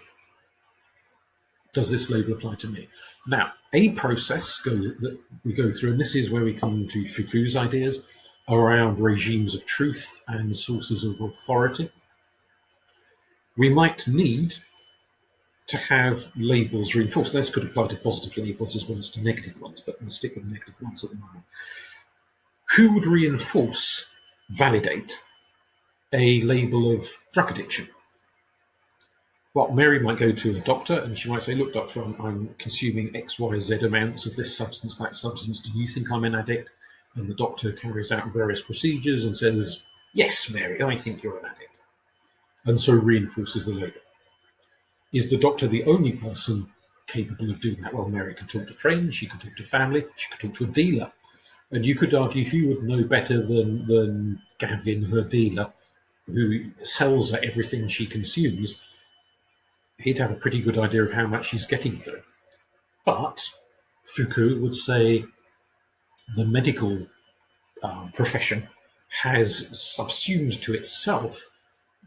does this label apply to me? Now, a process that we go through, and this is where we come to Foucault's ideas around regimes of truth and sources of authority. We might need to have labels reinforced. This could apply to positive labels as well as to negative ones, but we'll stick with the negative ones at the moment. Who would reinforce, validate a label of drug addiction? Well, Mary might go to a doctor and she might say, look, doctor, I'm consuming X, Y, Z amounts of this substance, that substance. Do you think I'm an addict? And the doctor carries out various procedures and says, yes, Mary, I think you're an addict. And so reinforces the label. Is the doctor the only person capable of doing that? Well, Mary can talk to friends, she can talk to family, she can talk to a dealer. And you could argue who would know better than Gavin, her dealer, who sells her everything she consumes. He'd have a pretty good idea of how much she's getting through. But Foucault would say the medical profession has subsumed to itself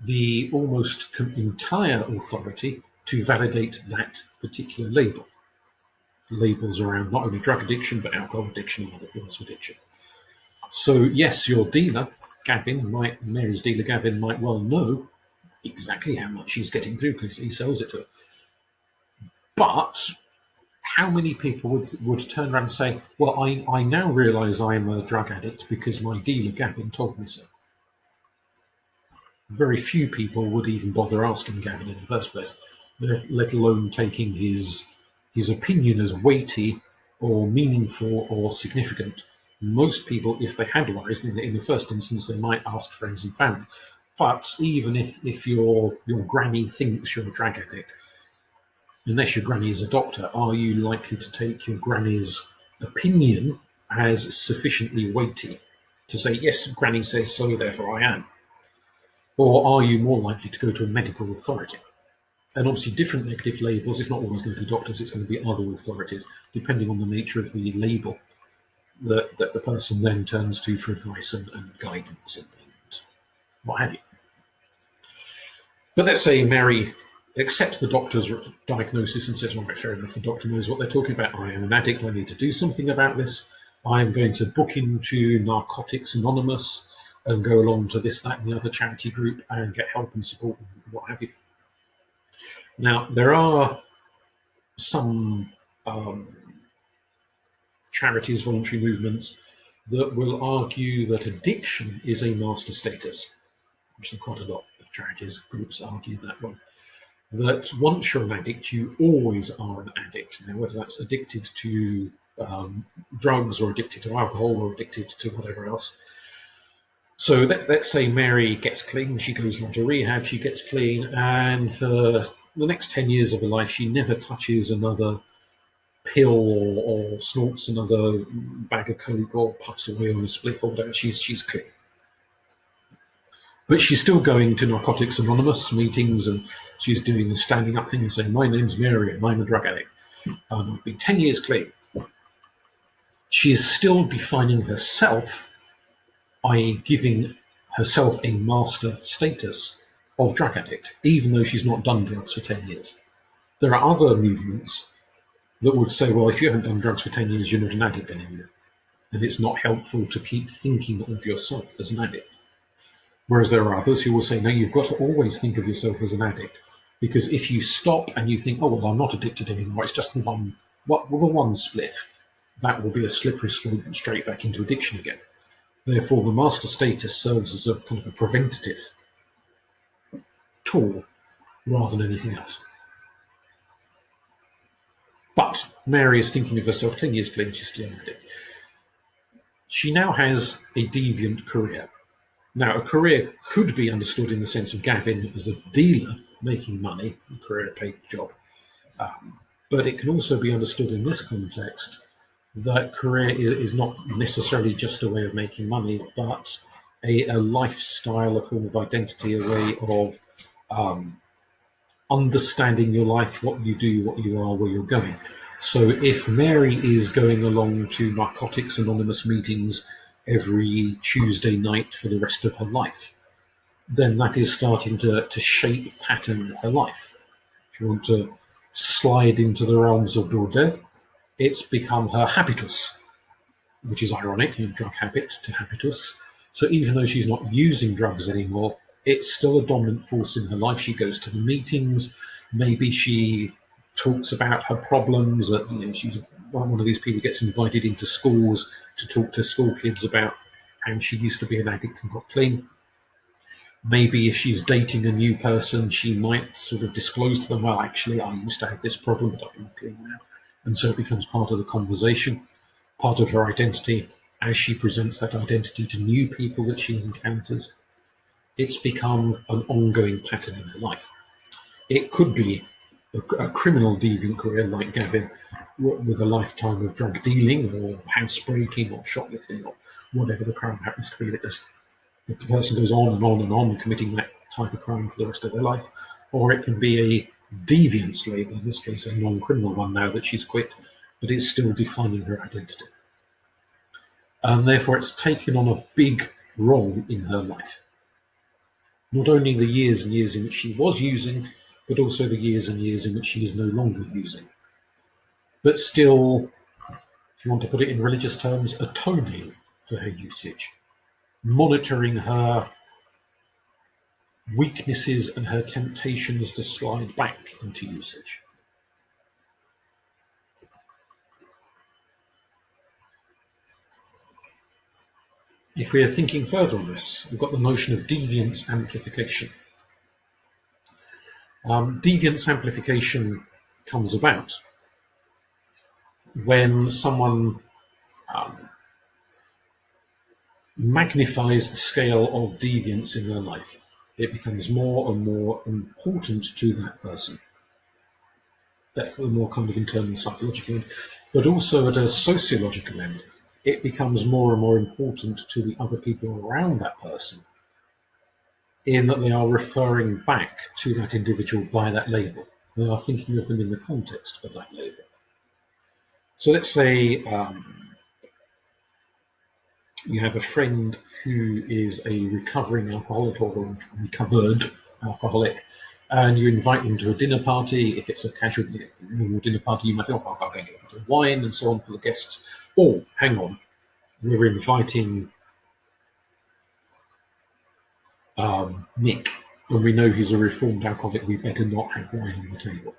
the almost entire authority to validate that particular label. Labels around not only drug addiction, but alcohol addiction and other forms of addiction. So yes, your dealer, Mary's dealer Gavin might well know exactly how much she's getting through because he sells it to her. But how many people would turn around and say, well, I now realise I'm a drug addict because my dealer Gavin told me so? Very few people would even bother asking Gavin in the first place, let alone taking his opinion as weighty or meaningful or significant. Most people, if they had worries, in the first instance, they might ask friends and family. But even if your granny thinks you're a drug addict, unless your granny is a doctor, are you likely to take your granny's opinion as sufficiently weighty to say, yes, granny says so, therefore I am? Or are you more likely to go to a medical authority? And obviously different negative labels, it's not always going to be doctors, it's going to be other authorities, depending on the nature of the label that the person then turns to for advice and guidance and what have you. But let's say Mary accepts the doctor's diagnosis and says, all right, fair enough, the doctor knows what they're talking about. I am an addict, I need to do something about this. I'm going to book into Narcotics Anonymous and go along to this, that, and the other charity group and get help and support and what have you. Now, there are some charities, voluntary movements that will argue that addiction is a master status. Actually, quite a lot of charities, groups argue that one. That once you're an addict, you always are an addict. Now, whether that's addicted to drugs or addicted to alcohol or addicted to whatever else. So let's say Mary gets clean, she goes on to rehab, she gets clean, and for the next 10 years of her life, she never touches another pill or snorts another bag of coke or puffs away on a spliff or whatever. She's clean. But she's still going to Narcotics Anonymous meetings and she's doing the standing up thing and saying, my name's Mary and I'm a drug addict. I've been 10 years clean. She's still defining herself, i.e. giving herself a master status of drug addict, even though she's not done drugs for 10 years. There are other movements that would say, well, if you haven't done drugs for 10 years, you're not an addict anymore. And it's not helpful to keep thinking of yourself as an addict. Whereas there are others who will say, no, you've got to always think of yourself as an addict, because if you stop and you think, oh, well, I'm not addicted anymore, it's just the one spliff, that will be a slippery slope straight back into addiction again. Therefore, the master status serves as a kind of a preventative tool rather than anything else. But Mary is thinking of herself 10 years clean, she's still an addict. She now has a deviant career. Now, a career could be understood in the sense of Gavin as a dealer making money, a career paid job. But it can also be understood in this context that career is not necessarily just a way of making money, but a lifestyle, a form of identity, a way of understanding your life, what you do, what you are, where you're going. So if Mary is going along to Narcotics Anonymous meetings every Tuesday night for the rest of her life, then that is starting to shape, pattern her life. If you want to slide into the realms of Dordet, it's become her habitus, which is ironic, drug habit to habitus. So even though she's not using drugs anymore, it's still a dominant force in her life. She goes to the meetings. Maybe she talks about her problems. She's one of these people who gets invited into schools to talk to school kids about how she used to be an addict and got clean. Maybe if she's dating a new person, she might sort of disclose to them, well, actually, I used to have this problem, but I'm clean now. And so it becomes part of the conversation, part of her identity as she presents that identity to new people that she encounters. It's become an ongoing pattern in her life. It could be a criminal deviant career like Gavin, with a lifetime of drug dealing or housebreaking or shoplifting or whatever the crime happens to be, that the person goes on and on and on committing that type of crime for the rest of their life. Or it can be a deviance label, in this case a non-criminal one now that she's quit, but it's still defining her identity. And therefore it's taken on a big role in her life. Not only the years and years in which she was using, but also the years and years in which she is no longer using. But still, if you want to put it in religious terms, atoning for her usage, monitoring her weaknesses and her temptations to slide back into usage. If we are thinking further on this, we've got the notion of deviance amplification. Deviance amplification comes about when someone magnifies the scale of deviance in their life. It becomes more and more important to that person. That's the more kind of internal psychological end. But also at a sociological end, it becomes more and more important to the other people around that person, in that they are referring back to that individual by that label. They are thinking of them in the context of that label. So let's say you have a friend who is a recovering alcoholic or a recovered alcoholic, and you invite them to a dinner party. If it's a casual normal dinner party, you might think, oh, I'll go and get a bottle of wine and so on for the guests. Or, hang on, we're inviting Nick, when we know he's a reformed alcoholic, we better not have wine on the table.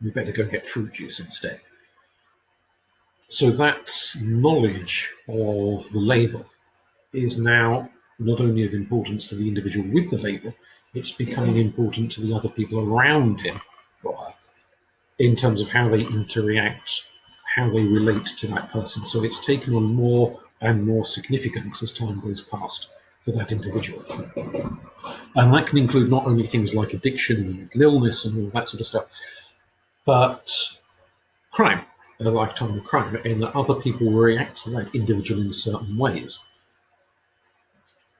We better go get fruit juice instead. So that knowledge of the label is now not only of importance to the individual with the label, it's becoming important to the other people around him in terms of how they interact, how they relate to that person. So it's taken on more and more significance as time goes past for that individual. And that can include not only things like addiction and mental illness and all that sort of stuff, but crime, a lifetime of crime, in that other people react to that individual in certain ways.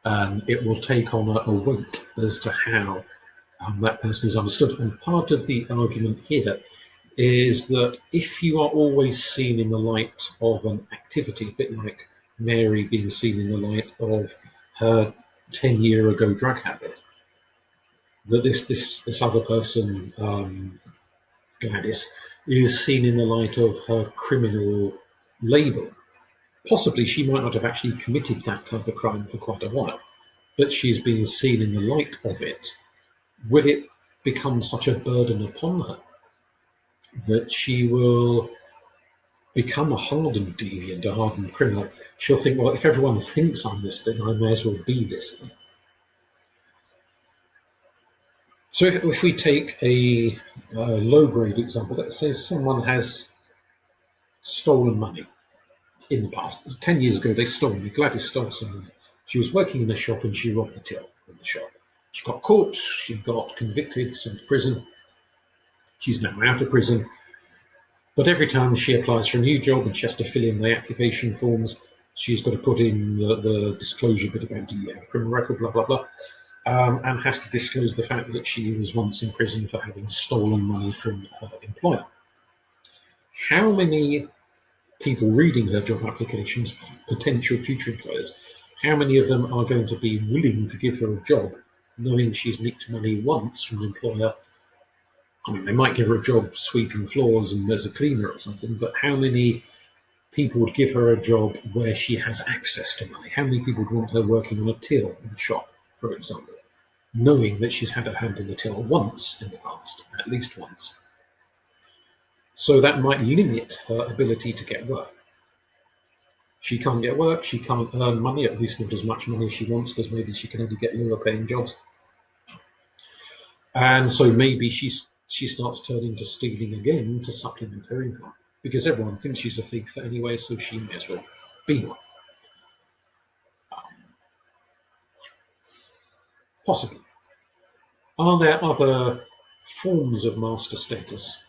And it will take on a weight as to how that person is understood. And part of the argument here is that if you are always seen in the light of an activity, a bit like Mary being seen in the light of her 10-year-ago drug habit, that this other person, Gladys, is seen in the light of her criminal label. Possibly she might not have actually committed that type of crime for quite a while, but she's being seen in the light of it, will it become such a burden upon her that she will become a hardened deviant, a hardened criminal? She'll think, well, if everyone thinks I'm this thing, I may as well be this thing. So if we take a low-grade example, let's say someone has stolen money in the past. 10 years ago, they stole money. Gladys stole some money. She was working in a shop and she robbed the till in the shop. She got caught, she got convicted, sent to prison. She's now out of prison. But every time she applies for a new job and she has to fill in the application forms, she's got to put in the disclosure bit about the criminal record, blah, blah, blah, and has to disclose the fact that she was once in prison for having stolen money from her employer. How many people reading her job applications, potential future employers, how many of them are going to be willing to give her a job knowing she's nicked money once from an employer? I mean, they might give her a job sweeping floors and as a cleaner or something, but how many people would give her a job where she has access to money? How many people would want her working on a till in a shop, for example, knowing that she's had her hand in the till once in the past, at least once? So that might limit her ability to get work. She can't get work, she can't earn money, at least not as much money as she wants, because maybe she can only get lower paying jobs. And so maybe she starts turning to stealing again to supplement her income, because everyone thinks she's a thief anyway, so she may as well be one. Possibly. Are there other forms of master status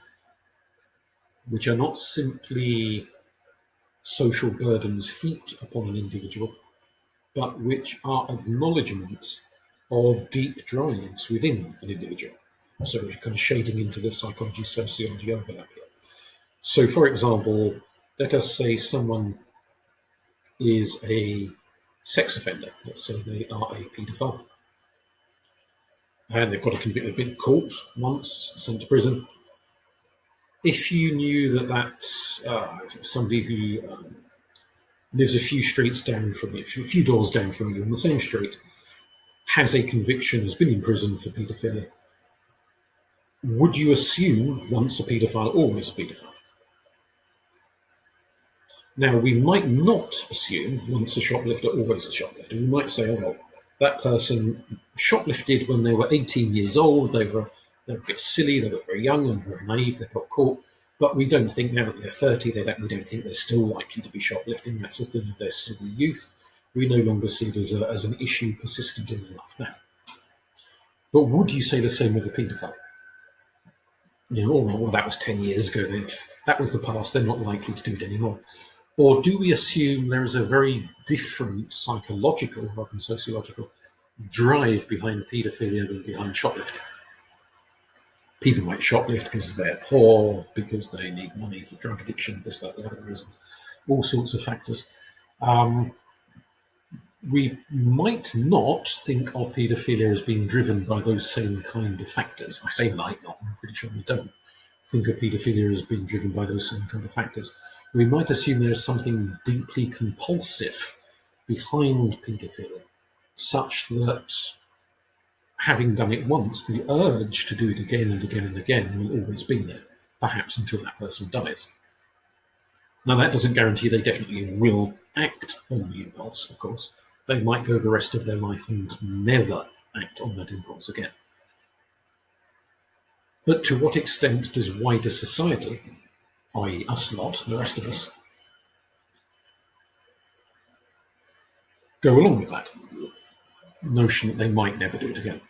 which are not simply social burdens heaped upon an individual, but which are acknowledgements of deep drives within an individual? So we're kind of shading into the psychology-sociology overlap here. So, for example, let us say someone is a sex offender. Let's say they are a paedophile. And they've got a convicted, been caught once, sent to prison. If you knew that somebody who lives a few streets down from you, a few doors down from you on the same street, has a conviction, has been in prison for paedophilia, would you assume once a paedophile, always a paedophile? Now, we might not assume once a shoplifter, always a shoplifter. We might say, oh, well, that person shoplifted when they were 18 years old, they were a bit silly, they were very young and very naive, they got caught. But we don't think now that they're 30, we don't think they're still likely to be shoplifting. That's a thing of their silly youth. We no longer see it as an issue persistent in their life now. But would you say the same with a paedophile? Well, that was 10 years ago. That was the past. They're not likely to do it anymore. Or do we assume there is a very different psychological rather than sociological drive behind paedophilia than behind shoplifting? People might shoplift because they're poor, because they need money for drug addiction, this, that, the other reasons, all sorts of factors. We might not think of paedophilia as being driven by those same kind of factors. I say might not, I'm pretty sure we don't think of paedophilia as being driven by those same kind of factors. We might assume there's something deeply compulsive behind paedophilia, such that having done it once, the urge to do it again and again and again will always be there, perhaps until that person dies. Now, that doesn't guarantee they definitely will act on the impulse, of course. They might go the rest of their life and never act on that impulse again. But to what extent does wider society, i.e. us lot, the rest of us, go along with that notion that they might never do it again?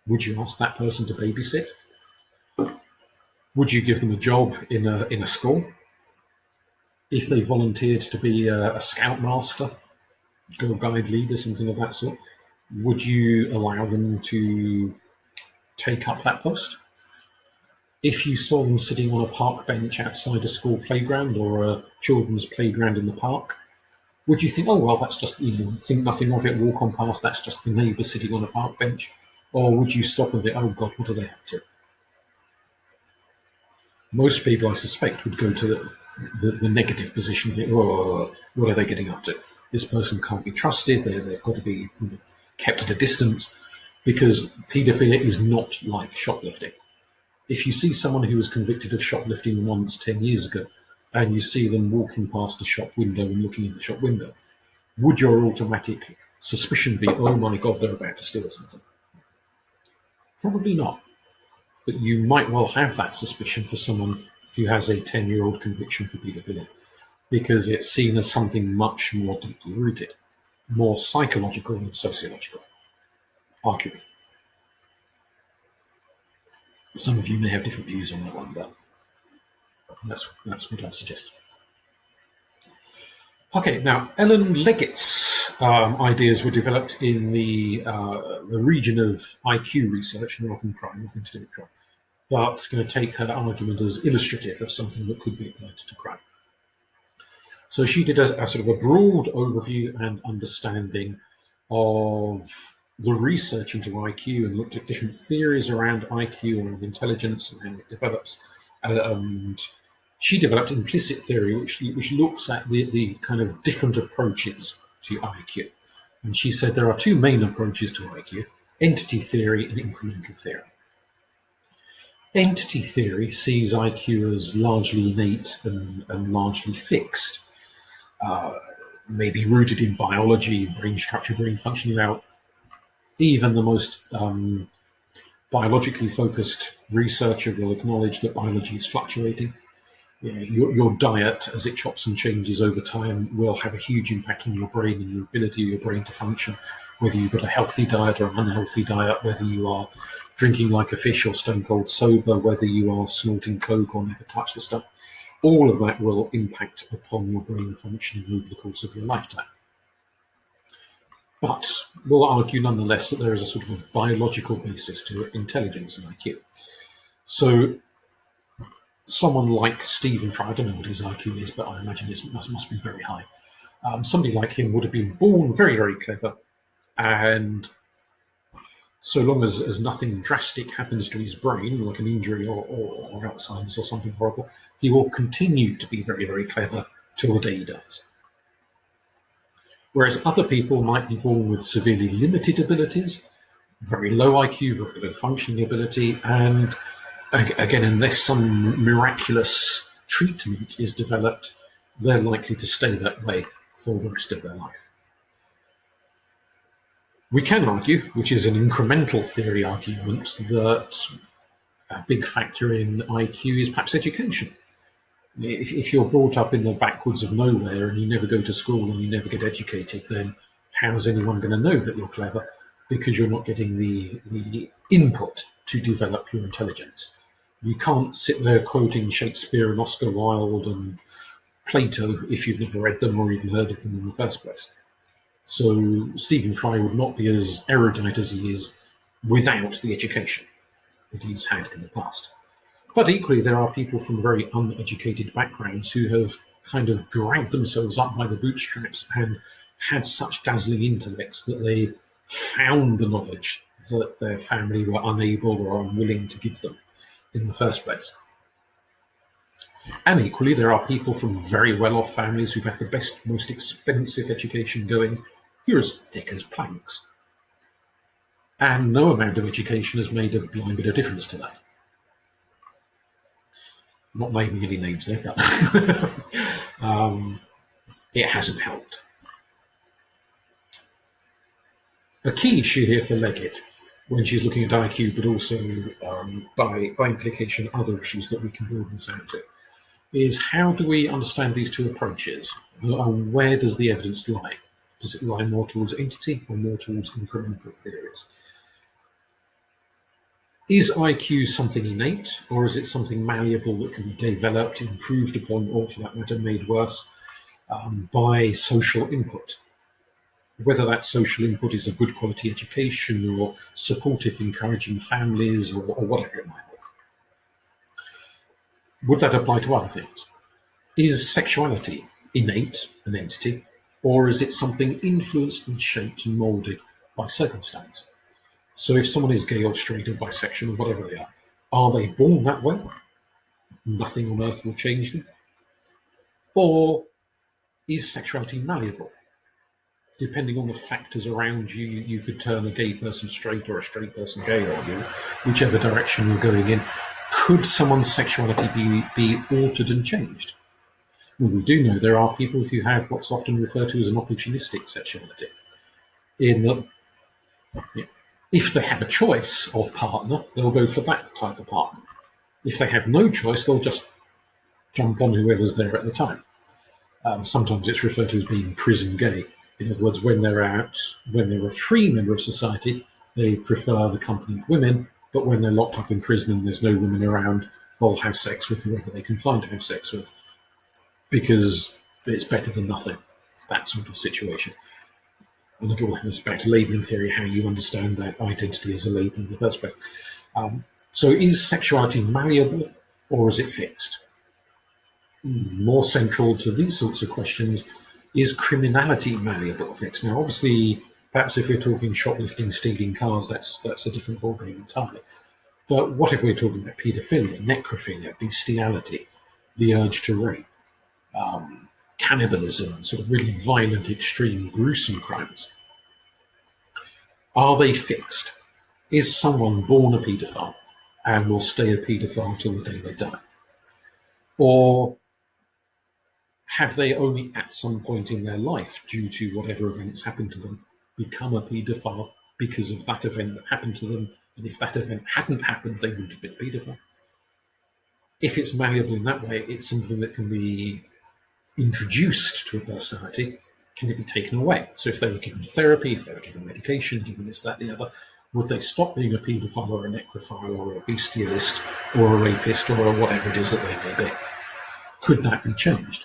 Would you ask that person to babysit? Would you give them a job in a school? If they volunteered to be a scoutmaster, Girl Guide leader, something of that sort, would you allow them to take up that post? If you saw them sitting on a park bench outside a school playground or a children's playground in the park, would you think, oh, well, that's just, think nothing of it, walk on past, that's just the neighbour sitting on a park bench? Or would you stop and think, oh, God, what are they up to? Most people, I suspect, would go to the negative position, think, oh, what are they getting up to? this person can't be trusted, they've got to be kept at a distance, because paedophilia is not like shoplifting. If you see someone who was convicted of shoplifting once 10 years ago, and you see them walking past a shop window and looking in the shop window, would your automatic suspicion be, oh my God, they're about to steal something? Probably not. But you might well have that suspicion for someone who has a 10-year-old conviction for paedophilia, because it's seen as something much more deeply rooted, more psychological than sociological, arguably. Some of you may have different views on that one, but that's what I suggest. Okay, now Ellen Leggett's ideas were developed in the region of IQ research rather than crime, nothing to do with crime, but going to take her argument as illustrative of something that could be applied to crime. So she did a sort of a broad overview and understanding of the research into IQ and looked at different theories around IQ and intelligence and how it develops. And she developed implicit theory, which looks at the kind of different approaches to IQ. And she said there are two main approaches to IQ: entity theory and incremental theory. Entity theory sees IQ as largely innate and largely fixed, maybe rooted in biology, brain structure, brain functioning out. Even the most biologically focused researcher will acknowledge that biology is fluctuating. Your diet, as it chops and changes over time, will have a huge impact on your brain and your ability of your brain to function, whether you've got a healthy diet or an unhealthy diet, whether you are drinking like a fish or stone cold sober, whether you are snorting coke or never touch the stuff. All of that will impact upon your brain functioning over the course of your lifetime. But we'll argue nonetheless that there is a sort of a biological basis to intelligence and IQ. So someone like Stephen Fry, I don't know what his IQ is, but I imagine it must be very high. Somebody like him would have been born very, very clever, and so long as nothing drastic happens to his brain, like an injury or Alzheimer's or something horrible, he will continue to be very, very clever till the day he dies. Whereas other people might be born with severely limited abilities, very low IQ, very low functioning ability, and again, unless some miraculous treatment is developed, they're likely to stay that way for the rest of their life. We can argue, which is an incremental theory argument, that a big factor in IQ is perhaps education. If you're brought up in the backwoods of nowhere and you never go to school and you never get educated, then how's anyone going to know that you're clever? Because you're not getting the input to develop your intelligence. You can't sit there quoting Shakespeare and Oscar Wilde and Plato if you've never read them or even heard of them in the first place. So Stephen Fry would not be as erudite as he is without the education that he's had in the past. But equally, there are people from very uneducated backgrounds who have kind of dragged themselves up by the bootstraps and had such dazzling intellects that they found the knowledge that their family were unable or unwilling to give them in the first place. And equally, there are people from very well-off families who've had the best, most expensive education going, who are as thick as planks. And no amount of education has made a blind bit of difference to that. Not naming any names there, but it hasn't helped. A key issue here for Leggett, when she's looking at IQ, but also by implication other issues that we can broaden this out to, is how do we understand these two approaches? Where does the evidence lie? Does it lie more towards entity or more towards incremental theories? Is IQ something innate, or is it something malleable that can be developed, improved upon, or for that matter, made worse by social input? Whether that social input is a good quality education or supportive, encouraging families or whatever it might be. Would that apply to other things? Is sexuality innate, an entity, or is it something influenced and shaped and moulded by circumstance? So if someone is gay or straight or bisexual or whatever they are they born that way? Nothing on earth will change them? Or is sexuality malleable? depending on the factors around you, you could turn a gay person straight or a straight person gay on you, whichever direction you're going in. Could someone's sexuality be altered and changed? Well, we do know there are people who have what's often referred to as an opportunistic sexuality, in that if they have a choice of partner, they'll go for that type of partner. If they have no choice, they'll just jump on whoever's there at the time. Sometimes it's referred to as being prison gay. In other words, when they're a free member of society, they prefer the company of women, but when they're locked up in prison and there's no women around, they'll have sex with whoever they can find to have sex with, because it's better than nothing, that sort of situation. And again, it's back to labelling theory, how you understand that identity as a label in the first place. So is sexuality malleable or is it fixed? More central to these sorts of questions, is criminality malleable or fixed? Now, obviously, perhaps if we're talking shoplifting, stealing cars, that's a different ballgame entirely. But what if we're talking about paedophilia, necrophilia, bestiality, the urge to rape, cannibalism, sort of really violent, extreme, gruesome crimes? Are they fixed? Is someone born a paedophile and will stay a paedophile till the day they die? Or have they only at some point in their life, due to whatever events happened to them, become a paedophile because of that event that happened to them? And if that event hadn't happened, they wouldn't have been a paedophile. If it's malleable in that way, it's something that can be introduced to a personality. Can it be taken away? So if they were given therapy, if they were given medication, given this, that, the other, would they stop being a paedophile or a necrophile or a bestialist or a rapist or whatever it is that they may be? Could that be changed?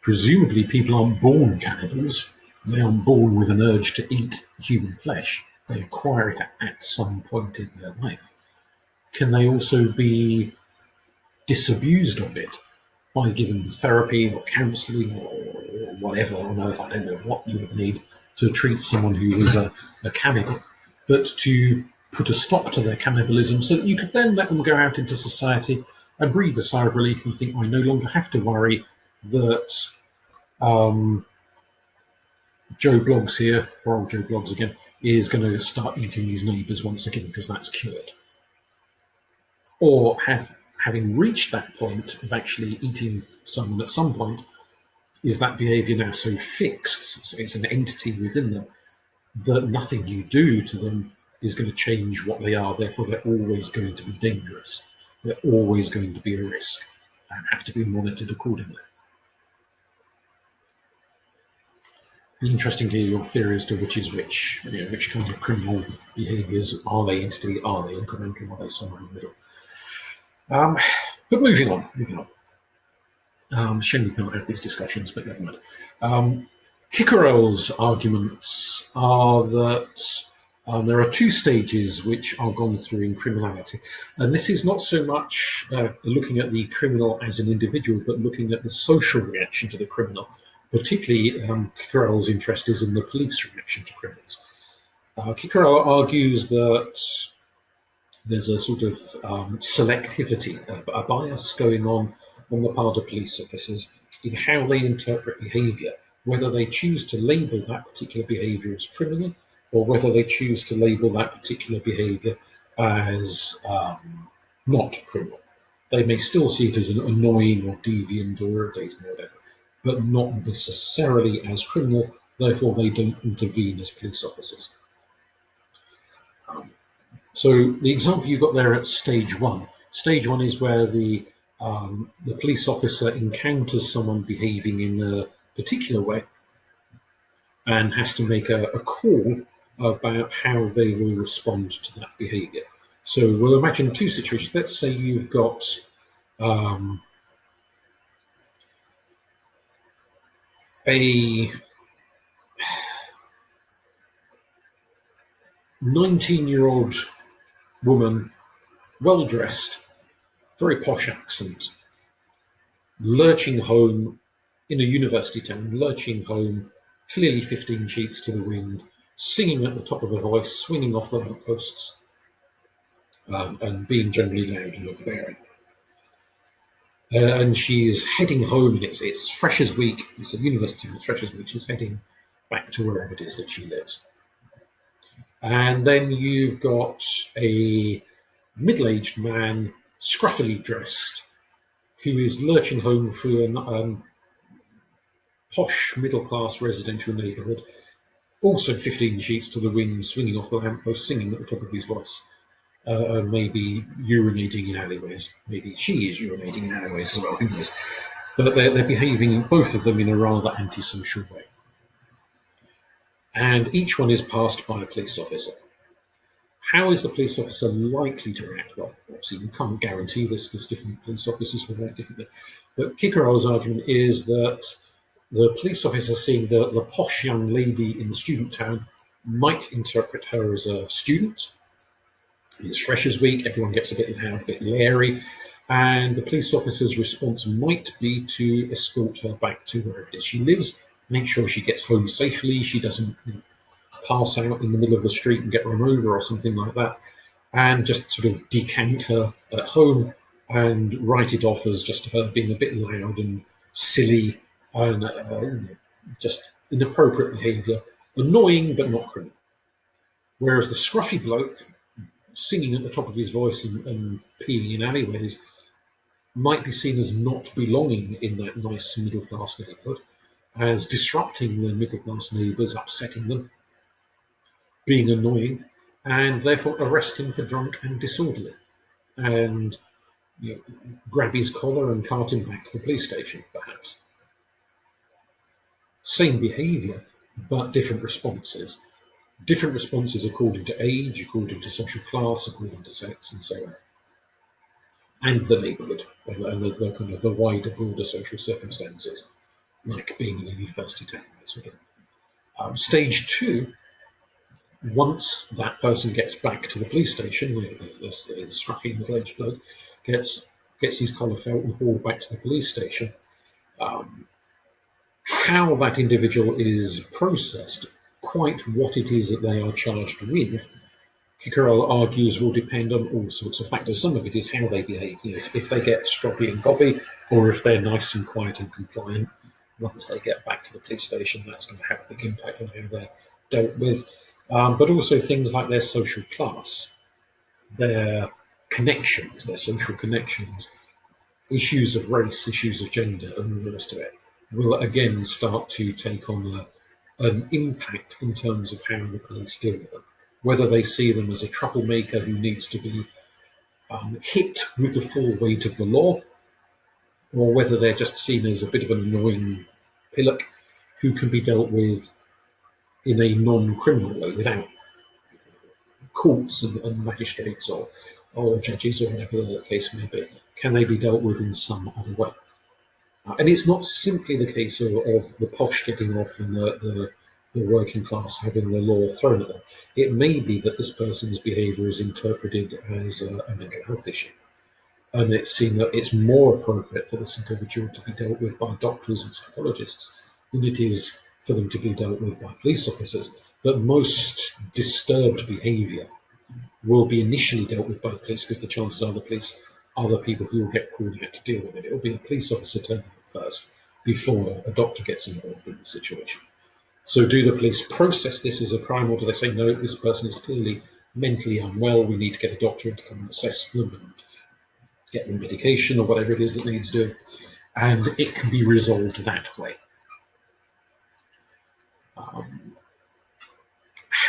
Presumably people aren't born cannibals. They aren't born with an urge to eat human flesh. They acquire it at some point in their life. Can they also be disabused of it by given therapy or counselling or whatever on earth? I don't know what you would need to treat someone who was a cannibal, but to put a stop to their cannibalism so that you could then let them go out into society and breathe a sigh of relief and think, I no longer have to worry that Joe Bloggs here, or old Joe Bloggs again, is going to start eating his neighbours once again because that's cured. Or having reached that point of actually eating someone at some point, is that behaviour now so fixed, so it's an entity within them, that nothing you do to them is going to change what they are, therefore they're always going to be dangerous. They're always going to be a risk and have to be monitored accordingly. It's interesting to hear your theory as to which is which, which kinds of criminal behaviours, are they entity, are they incremental, are they somewhere in the middle? But moving on. Shame we can't have these discussions, but never mind. Kickerell's arguments are that there are two stages which are gone through in criminality. And this is not so much looking at the criminal as an individual, but looking at the social reaction to the criminal. Particularly, Kickerell's interest is in the police reaction to criminals. Kickerell argues that there's a sort of selectivity, a bias going on the part of police officers in how they interpret behaviour, whether they choose to label that particular behaviour as criminal or whether they choose to label that particular behaviour as not criminal. They may still see it as an annoying or deviant or irritating or whatever, but not necessarily as criminal, therefore they don't intervene as police officers. So the example you got there at stage one. Stage one is where the police officer encounters someone behaving in a particular way and has to make a call about how they will respond to that behaviour. So we'll imagine two situations. Let's say you've got a 19-year-old woman, well-dressed, very posh accent, lurching home in a university town, lurching home, clearly 15 sheets to the wind, singing at the top of her voice, swinging off the lampposts, and being generally loud and overbearing. And she's heading home, and it's fresh as week. It's a university town, it's fresh as week. She's heading back to wherever it is that she lives. And then you've got a middle-aged man, scruffily dressed, who is lurching home through a posh middle-class residential neighbourhood, also 15 sheets to the wind, swinging off the lamppost, singing at the top of his voice, maybe urinating in alleyways. Maybe she is urinating in alleyways as well, who knows? But they're behaving, both of them, in a rather antisocial way. And each one is passed by a police officer. How is the police officer likely to react? Well, obviously, you can't guarantee this because different police officers will react differently. But Kickerell's argument is that the police officer, seeing the posh young lady in the student town, might interpret her as a student. It's Freshers' Week, everyone gets a bit loud, a bit leery, and the police officer's response might be to escort her back to wherever it is she lives, make sure she gets home safely, she doesn't pass out in the middle of the street and get run over or something like that, and just sort of decant her at home and write it off as just her being a bit loud and silly and just inappropriate behaviour, annoying but not criminal. Whereas the scruffy bloke singing at the top of his voice and peeing in alleyways might be seen as not belonging in that nice middle-class neighbourhood, as disrupting the middle-class neighbours, upsetting them, being annoying, and therefore arrest him for drunk and disorderly, and grab his collar and cart him back to the police station, perhaps. Same behaviour, but different responses. Different responses according to age, according to social class, according to sex, and so on. And the neighbourhood, and the kind of the wider, broader social circumstances, like being in a university town, that sort of thing. Stage 2, once that person gets back to the police station, the scruffy middle-aged bloke gets his collar felt and hauled back to the police station, how that individual is processed, quite what it is that they are charged with, Kickerell argues will depend on all sorts of factors. Some of it is how they behave. If they get stroppy and gobby, or if they're nice and quiet and compliant, once they get back to the police station, that's going to have a big impact on how they're dealt with. But also things like their social class, their connections, their social connections, issues of race, issues of gender, and the rest of it will again start to take on an impact in terms of how the police deal with them. Whether they see them as a troublemaker who needs to be hit with the full weight of the law, or whether they're just seen as a bit of an annoying pillock who can be dealt with in a non-criminal way, without courts and magistrates or judges or whatever the case may be. Can they be dealt with in some other way? And it's not simply the case of the posh getting off and the working class having the law thrown at them. It may be that this person's behaviour is interpreted as a mental health issue. And it's seen that it's more appropriate for this individual to be dealt with by doctors and psychologists than it is for them to be dealt with by police officers. But most disturbed behaviour will be initially dealt with by the police, because the chances are the police are the people who will get called out to deal with it. It will be a police officer turning up first before a doctor gets involved in the situation. So do the police process this as a crime, or do they say, no, this person is clearly mentally unwell, we need to get a doctor in to come and assess them and get them medication or whatever it is that needs doing, and it can be resolved that way.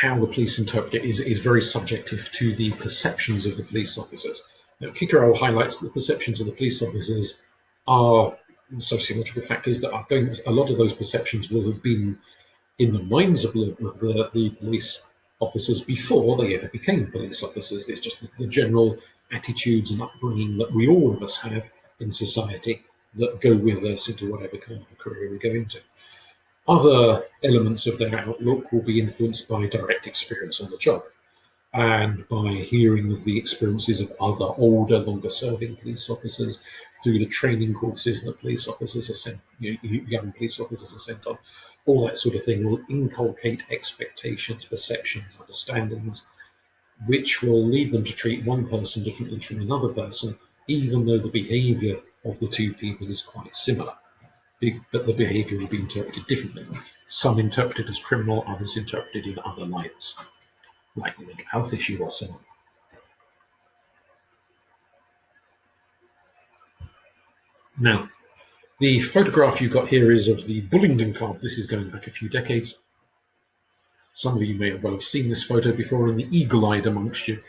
How the police interpret it is very subjective to the perceptions of the police officers. Now, Kickerell highlights that the perceptions of the police officers are sociological factors that are going. A lot of those perceptions will have been in the minds of the police officers before they ever became police officers. It's just the general attitudes and upbringing that we all of us have in society that go with us into whatever kind of a career we go into. Other elements of their outlook will be influenced by direct experience on the job and by hearing of the experiences of other older, longer-serving police officers through the training courses that police officers are sent, young police officers are sent on. All that sort of thing will inculcate expectations, perceptions, understandings, which will lead them to treat one person differently from another person, even though the behaviour of the two people is quite similar. But the behaviour will be interpreted differently. some interpreted as criminal, others interpreted in other lights, like a mental health issue or so on. Now, the photograph you've got here is of the Bullingdon Club. This is going back a few decades. Some of you may well have seen this photo before, and the eagle-eyed amongst you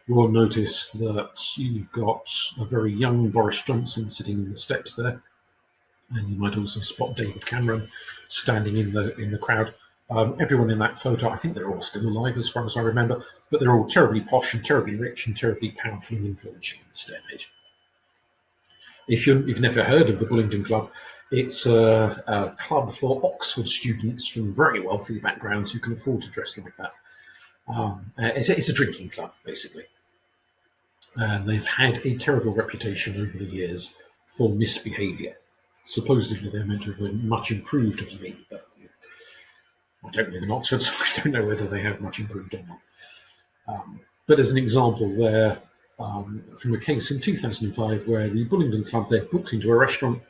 will notice that you've got a very young Boris Johnson sitting on the steps there, and you might also spot David Cameron standing in the crowd. Everyone in that photo, I think they're all still alive as far as I remember, but they're all terribly posh and terribly rich and terribly powerful and influential in this day and age. If you've never heard of the Bullingdon Club, it's a club for Oxford students from very wealthy backgrounds who can afford to dress like that. It's a drinking club, basically. And they've had a terrible reputation over the years for misbehaviour. Supposedly they're meant to have been much improved of late, but I don't live in Oxford, so I don't know whether they have much improved or not. But as an example there, from a case in 2005 where the Bullingdon Club, they'd booked into a restaurant,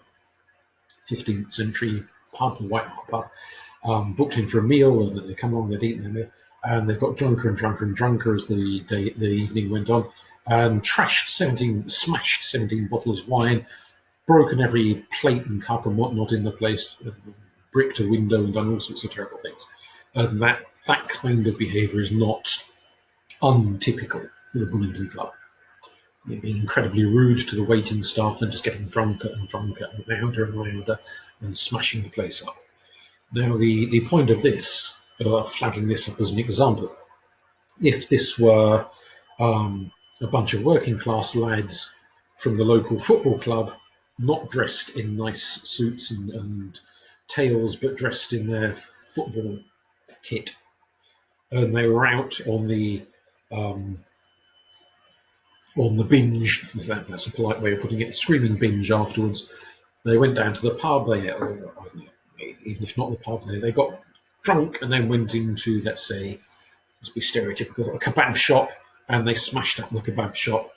15th century pub, the White Hart Pub, booked in for a meal, and they come along, they'd eaten their meal, and they got drunker and drunker and drunker as the evening went on, and smashed 17 bottles of wine, broken every plate and cup and whatnot in the place, bricked a window and done all sorts of terrible things. And that kind of behaviour is not untypical for the Bullingdon Club. Being incredibly rude to the waiting staff and just getting drunker and drunker and louder and louder and smashing the place up. Now, the point of this, flagging this up as an example, if this were a bunch of working class lads from the local football club, not dressed in nice suits and tails, but dressed in their football kit, and they were out on the binge, that's a polite way of putting it, screaming binge afterwards. They went down to the pub, even if not the pub, they got drunk and then went into, let's say, let's be stereotypical, a kebab shop, and they smashed up the kebab shop,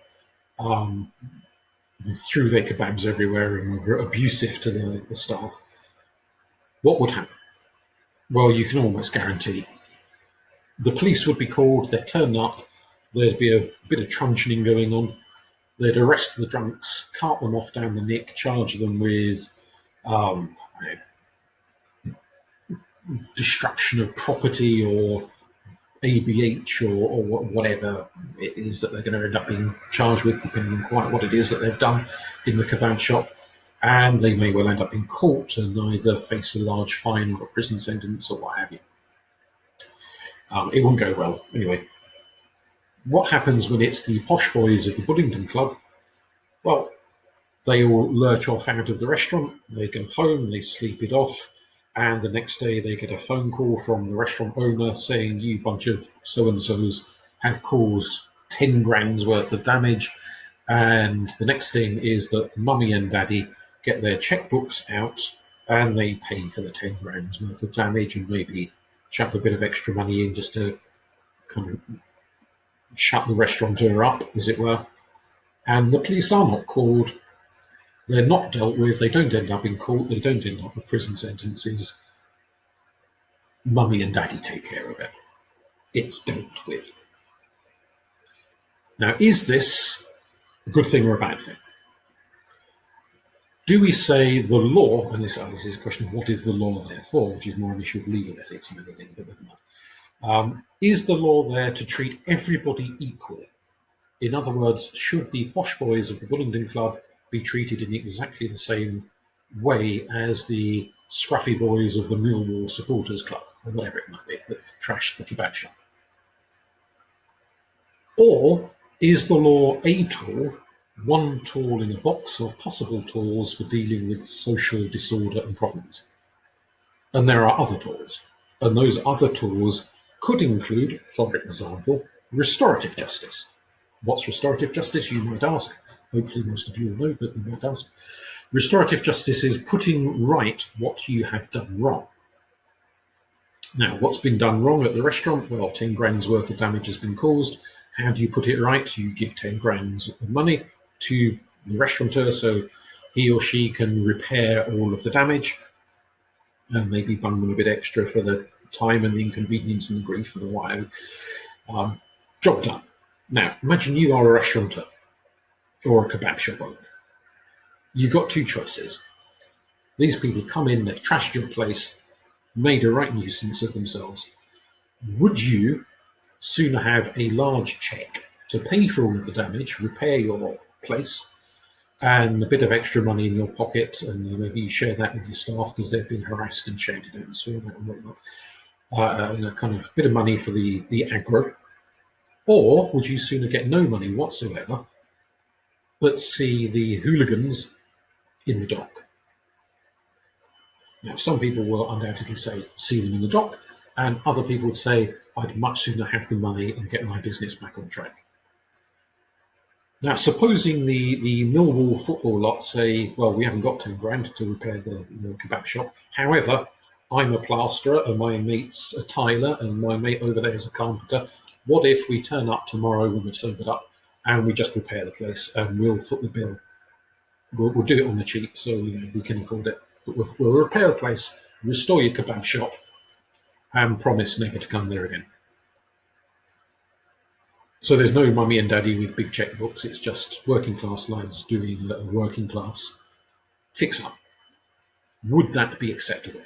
threw their kebabs everywhere and were abusive to the staff. What would happen? Well, you can almost guarantee the police would be called, they'd turn up, there'd be a bit of truncheoning going on. They'd arrest the drunks, cart them off down the nick, charge them with destruction of property or ABH or whatever it is that they're going to end up being charged with, depending on quite what it is that they've done in the kebab shop. And they may well end up in court and either face a large fine or a prison sentence or what have you. It won't go well. Anyway, what happens when it's the posh boys of the Bullingdon Club? Well, they all lurch off out of the restaurant, they go home, they sleep it off, and the next day they get a phone call from the restaurant owner saying, you bunch of so-and-sos have caused 10 grand's worth of damage. And the next thing is that mummy and daddy get their checkbooks out and they pay for the 10 grand's worth of damage and maybe chuck a bit of extra money in just to kind of shut the restaurateur up, as it were. And the police are not called, they're not dealt with, they don't end up in court, they don't end up with prison sentences. Mummy and daddy take care of it. It's dealt with. Now, is this a good thing or a bad thing? Do we say the law, and this is a question of what is the law there for, which is more an issue of legal ethics than anything, but never mind. Is the law there to treat everybody equally? In other words, should the posh boys of the Bullingdon Club be treated in exactly the same way as the scruffy boys of the Millwall Supporters Club, or whatever it might be, that trashed the kebab shop? Or is the law a tool, one tool in a box of possible tools for dealing with social disorder and problems? And there are other tools, and those other tools could include, for example, restorative justice. What's restorative justice, you might ask? Hopefully most of you will know, but you might ask. Restorative justice is putting right what you have done wrong. Now, what's been done wrong at the restaurant? Well, 10 grand's worth of damage has been caused. How do you put it right? You give 10 grand's of money to the restaurateur so he or she can repair all of the damage. and maybe bung them a bit extra for the time and the inconvenience and the grief and the whatever. Job done. Now, imagine you are a restaurateur or a kebab shop owner. You've got two choices. These people come in, they've trashed your place, made a right nuisance of themselves. Would you sooner have a large cheque to pay for all of the damage, repair your place, and a bit of extra money in your pocket, and maybe you share that with your staff because they've been harassed and shouted at and sworn at and whatnot, and a kind of bit of money for the aggro? Or would you sooner get no money whatsoever, but see the hooligans in the dock? Now, some people will undoubtedly say, see them in the dock, and other people would say, I'd much sooner have the money and get my business back on track. Now, supposing the Millwall football lot say, well, we haven't got 10 grand to repair the kebab shop. However, I'm a plasterer and my mate's a tiler and my mate over there is a carpenter. What if we turn up tomorrow when we've sobered up and we just repair the place and we'll foot the bill? We'll do it on the cheap so we can afford it. But we'll repair a place, restore your kebab shop, and promise never to come there again. So there's no mummy and daddy with big checkbooks. It's just working class lads doing a working class fix up. Would that be acceptable?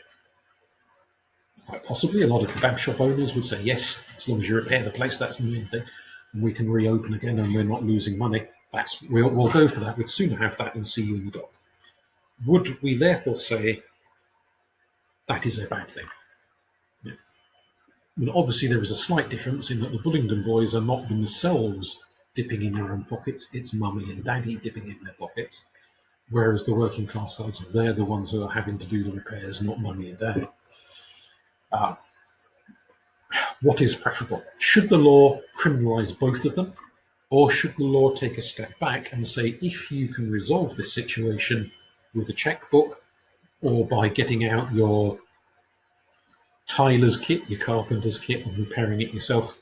Quite possibly. A lot of kebab shop owners would say yes, as long as you repair the place, that's the main thing, and we can reopen again and we're not losing money. We'll go for that. We'd sooner have that than see you in the dock. Would we therefore say that is a bad thing? Yeah. I mean, obviously, there is a slight difference in that the Bullingdon boys are not themselves dipping in their own pockets. It's mummy and daddy dipping in their pockets. Whereas the working class lads, they're the ones who are having to do the repairs, not mummy and daddy. What is preferable? Should the law criminalise both of them? Or should the law take a step back and say, if you can resolve this situation with a checkbook or by getting out your tiler's kit, your carpenter's kit, and repairing it yourself,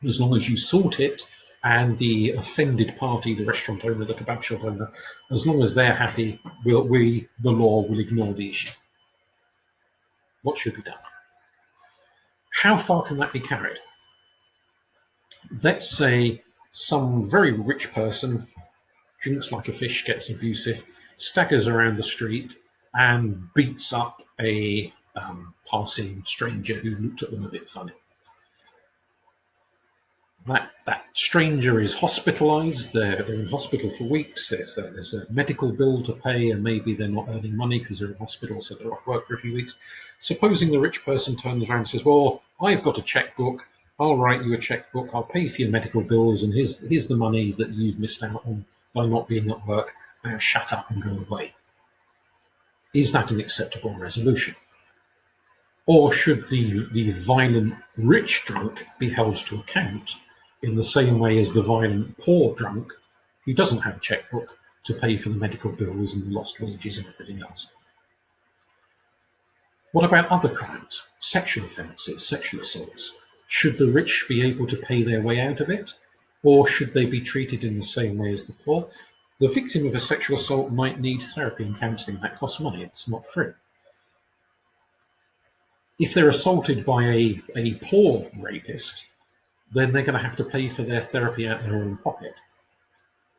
as long as you sort it and the offended party, the restaurant owner, the kebab shop owner, as long as they're happy, the law will ignore the issue. What should be done? How far can that be carried? Let's say some very rich person drinks like a fish, gets abusive, staggers around the street and beats up a passing stranger who looked at them a bit funny. That stranger is hospitalised. They're in hospital for weeks. There's a medical bill to pay, and maybe they're not earning money because they're in hospital, so they're off work for a few weeks. Supposing the rich person turns around and says, well, I've got a checkbook. I'll write you a checkbook. I'll pay for your medical bills, and here's the money that you've missed out on by not being at work. Now shut up and go away. Is that an acceptable resolution? Or should the violent rich drunk be held to account in the same way as the violent poor drunk who doesn't have a checkbook to pay for the medical bills and the lost wages and everything else? What about other crimes? Sexual offences, sexual assaults. Should the rich be able to pay their way out of it? Or should they be treated in the same way as the poor? The victim of a sexual assault might need therapy and counselling. That costs money. It's not free. If they're assaulted by a poor rapist, then they're going to have to pay for their therapy out of their own pocket.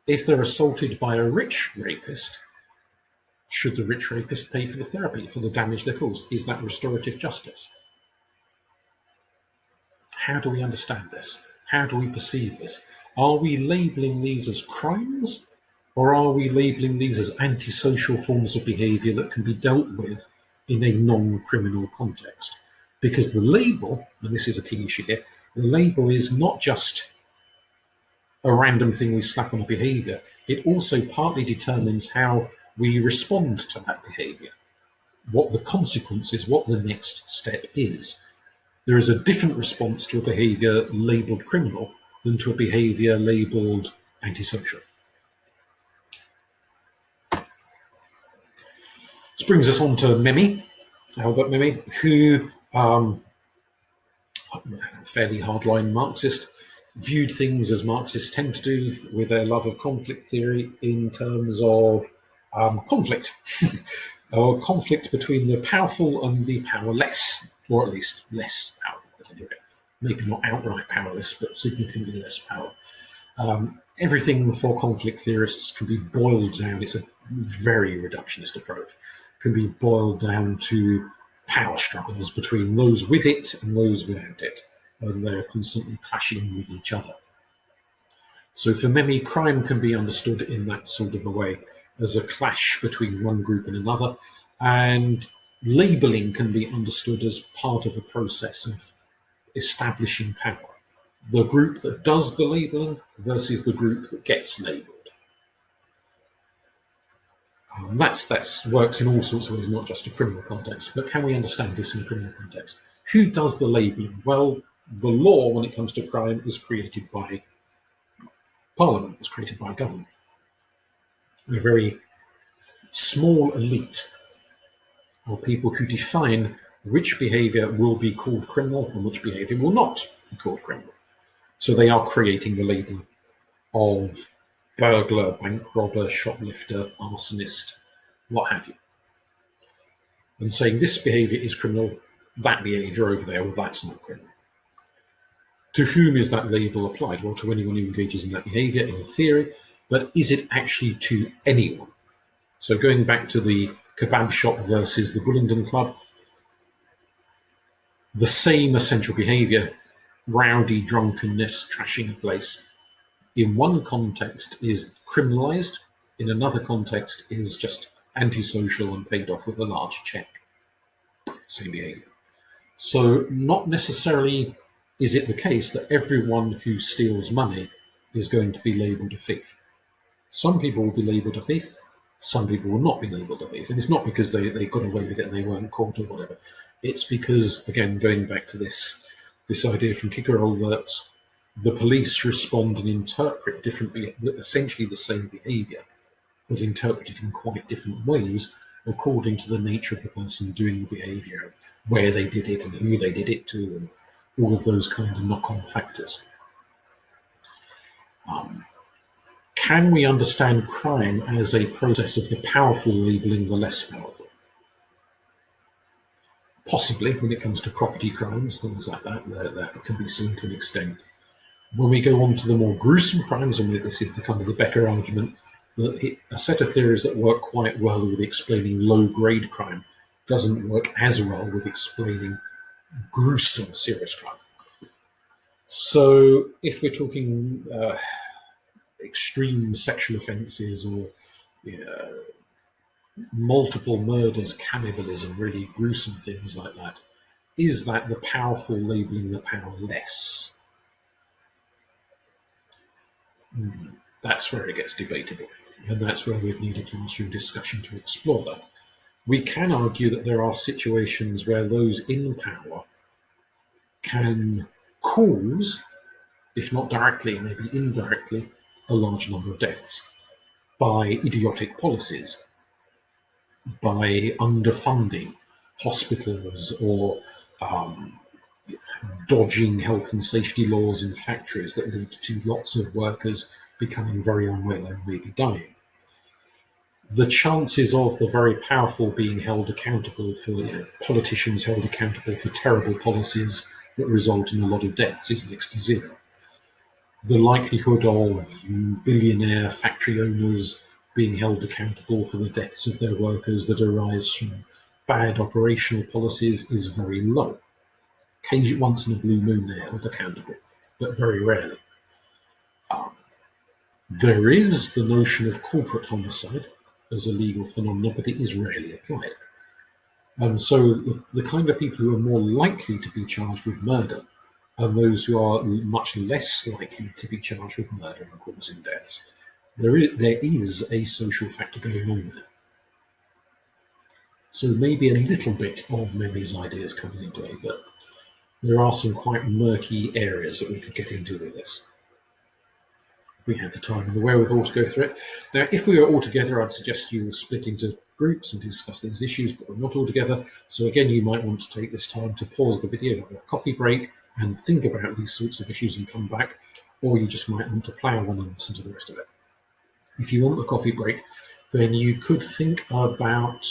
If they're assaulted by a rich rapist, should the rich rapist pay for the therapy, for the damage they cause? Is that restorative justice? How do we understand this? How do we perceive this? Are we labelling these as crimes, or are we labelling these as antisocial forms of behaviour that can be dealt with in a non-criminal context? Because the label, and this is a key issue here, the label is not just a random thing we slap on a behaviour, it also partly determines how we respond to that behaviour, what the consequence is, what the next step is. There is a different response to a behaviour labelled criminal than to a behaviour labelled antisocial. This brings us on to Mimi, Albert Mimi, who, fairly hardline Marxist, viewed things as Marxists tend to do with their love of conflict theory in terms of conflict. or conflict between the powerful and the powerless, or at least less powerful at any rate. Maybe not outright powerless, but significantly less power. Everything for conflict theorists can be boiled down, it's a very reductionist approach, can be boiled down to power struggles between those with it and those without it, and they're constantly clashing with each other. So for many, crime can be understood in that sort of a way, as a clash between one group and another, and labelling can be understood as part of a process of establishing power. The group that does the labelling versus the group that gets labelled. That's works in all sorts of ways, not just a criminal context, but can we understand this in a criminal context? Who does the labelling? Well, the law, when it comes to crime, is created by Parliament, is created by government. A very small elite of people who define which behaviour will be called criminal and which behaviour will not be called criminal. So they are creating the label of burglar, bank robber, shoplifter, arsonist, what have you, and saying this behaviour is criminal, that behaviour over there, well, that's not criminal. To whom is that label applied? Well, to anyone who engages in that behaviour, in theory, but is it actually to anyone? So going back to the kebab shop versus the Bullingdon Club, the same essential behaviour, rowdy drunkenness, trashing a place, in one context is criminalised, in another context is just antisocial and paid off with a large check. Same behaviour. So not necessarily is it the case that everyone who steals money is going to be labelled a thief. Some people will be labelled a thief, some people will not be labelled a thief. And it's not because they got away with it and they weren't caught or whatever. It's because, again, going back to this idea from Kickerell that the police respond and interpret essentially the same behaviour, but interpret it in quite different ways according to the nature of the person doing the behaviour, where they did it and who they did it to, and all of those kind of knock-on factors. Can we understand crime as a process of the powerful labelling the less powerful? Possibly, when it comes to property crimes, things like that can be seen to an extent. When we go on to the more gruesome crimes, and this is the kind of the Becker argument, that a set of theories that work quite well with explaining low-grade crime doesn't work as well with explaining gruesome serious crime. So if we're talking extreme sexual offences or multiple murders, cannibalism, really gruesome things like that, is that the powerful labelling the powerless? That's where it gets debatable, and that's where we'd need a classroom discussion to explore that. We can argue that there are situations where those in power can cause, if not directly, maybe indirectly, a large number of deaths by idiotic policies, by underfunding hospitals or dodging health and safety laws in factories that lead to lots of workers becoming very unwell and maybe dying. The chances of the very powerful being held accountable for, politicians held accountable for terrible policies that result in a lot of deaths is next to zero. The likelihood of billionaire factory owners being held accountable for the deaths of their workers that arise from bad operational policies is very low. Occasionally, once in a blue moon, they're held accountable, but very rarely. There is the notion of corporate homicide as a legal phenomenon, but it is rarely applied. And so the kind of people who are more likely to be charged with murder are those who are much less likely to be charged with murder and causing deaths. There is a social factor going on there. So maybe a little bit of Memi's ideas coming into play, but there are some quite murky areas that we could get into with this. We had the time and the wherewithal to go through it. Now, if we were all together, I'd suggest you all split into groups and discuss these issues, but we're not all together. So again, you might want to take this time to pause the video, have a coffee break, and think about these sorts of issues and come back, or you just might want to plough on and listen to the rest of it. If you want the coffee break, then you could think about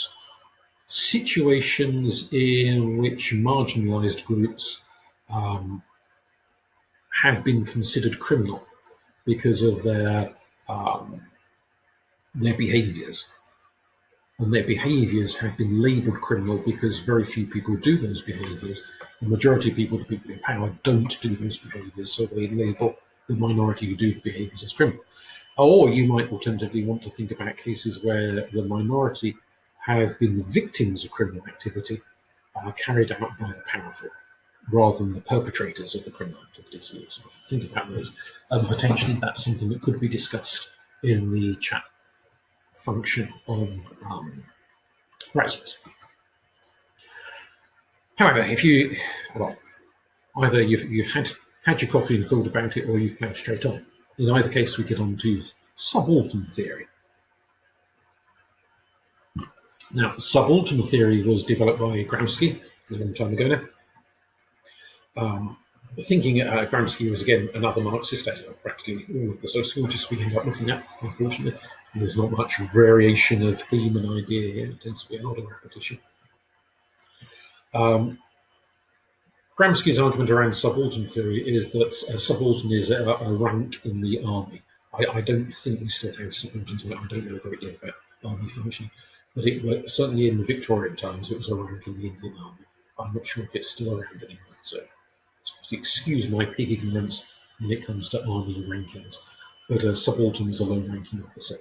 situations in which marginalized groups have been considered criminal because of their behaviors. And their behaviors have been labeled criminal because very few people do those behaviors. The majority of people, the people in power, don't do those behaviors, so they label the minority who do the behaviors as criminal. Or you might alternatively want to think about cases where the minority have been the victims of criminal activity carried out by the powerful, rather than the perpetrators of the criminal activities. So sort of think about those. And potentially that's something that could be discussed in the chat function on Raspberry. However, if you, well, either you've had your coffee and thought about it, or you've ploughed straight on. In either case, we get on to subaltern theory. Now, subaltern theory was developed by Gramsci a long time ago now. Gramsci was, again, another Marxist, as are practically all of the sociologists we end up looking at, unfortunately. There's not much variation of theme and idea here. It tends to be a lot of repetition. Gramsci's argument around subaltern theory is that a subaltern is a rank in the army. I don't think we still have subalterns. I don't know a great deal about army functioning, but certainly in the Victorian times, it was a rank in the Indian army. I'm not sure if it's still around anymore. So excuse my pig ignorance when it comes to army rankings. But a subaltern is a low-ranking officer,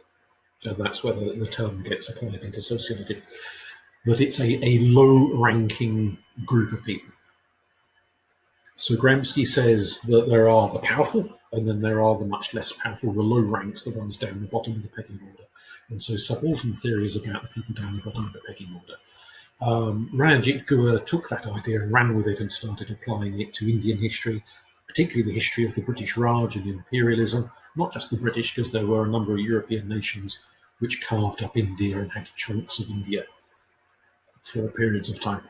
and that's where the term gets applied into sociology. That it's a low-ranking group of people. So Gramsci says that there are the powerful, and then there are the much less powerful, the low ranks, the ones down the bottom of the pecking order. And so subaltern theory is about the people down the bottom of the pecking order. Ranjit Guha took that idea and ran with it and started applying it to Indian history, particularly the history of the British Raj and imperialism. Not just the British, because there were a number of European nations which carved up India and had chunks of India for periods of time.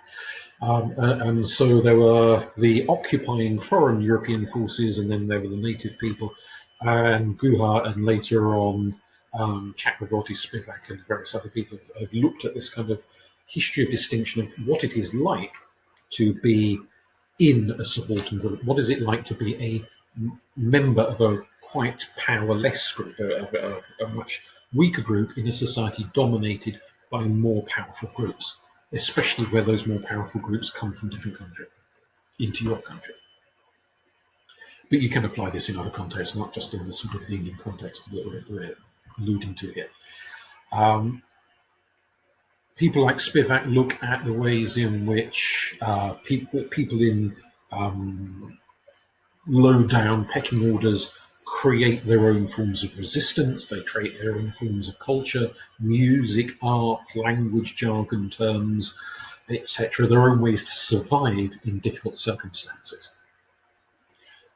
And so there were the occupying foreign European forces, and then there were the native people, and Guha, and later on Chakravorty, Spivak, and various other people have looked at this kind of history of distinction of what it is like to be in a subaltern group. What is it like to be a member of a quite powerless group, a much weaker group in a society dominated by more powerful groups, especially where those more powerful groups come from different countries into your country. But you can apply this in other contexts, not just in the sort of the Indian context that we're alluding to here. People like Spivak look at the ways in which people in low-down pecking orders create their own forms of resistance. They create their own forms of culture, music, art, language, jargon, terms, etc., their own ways to survive in difficult circumstances.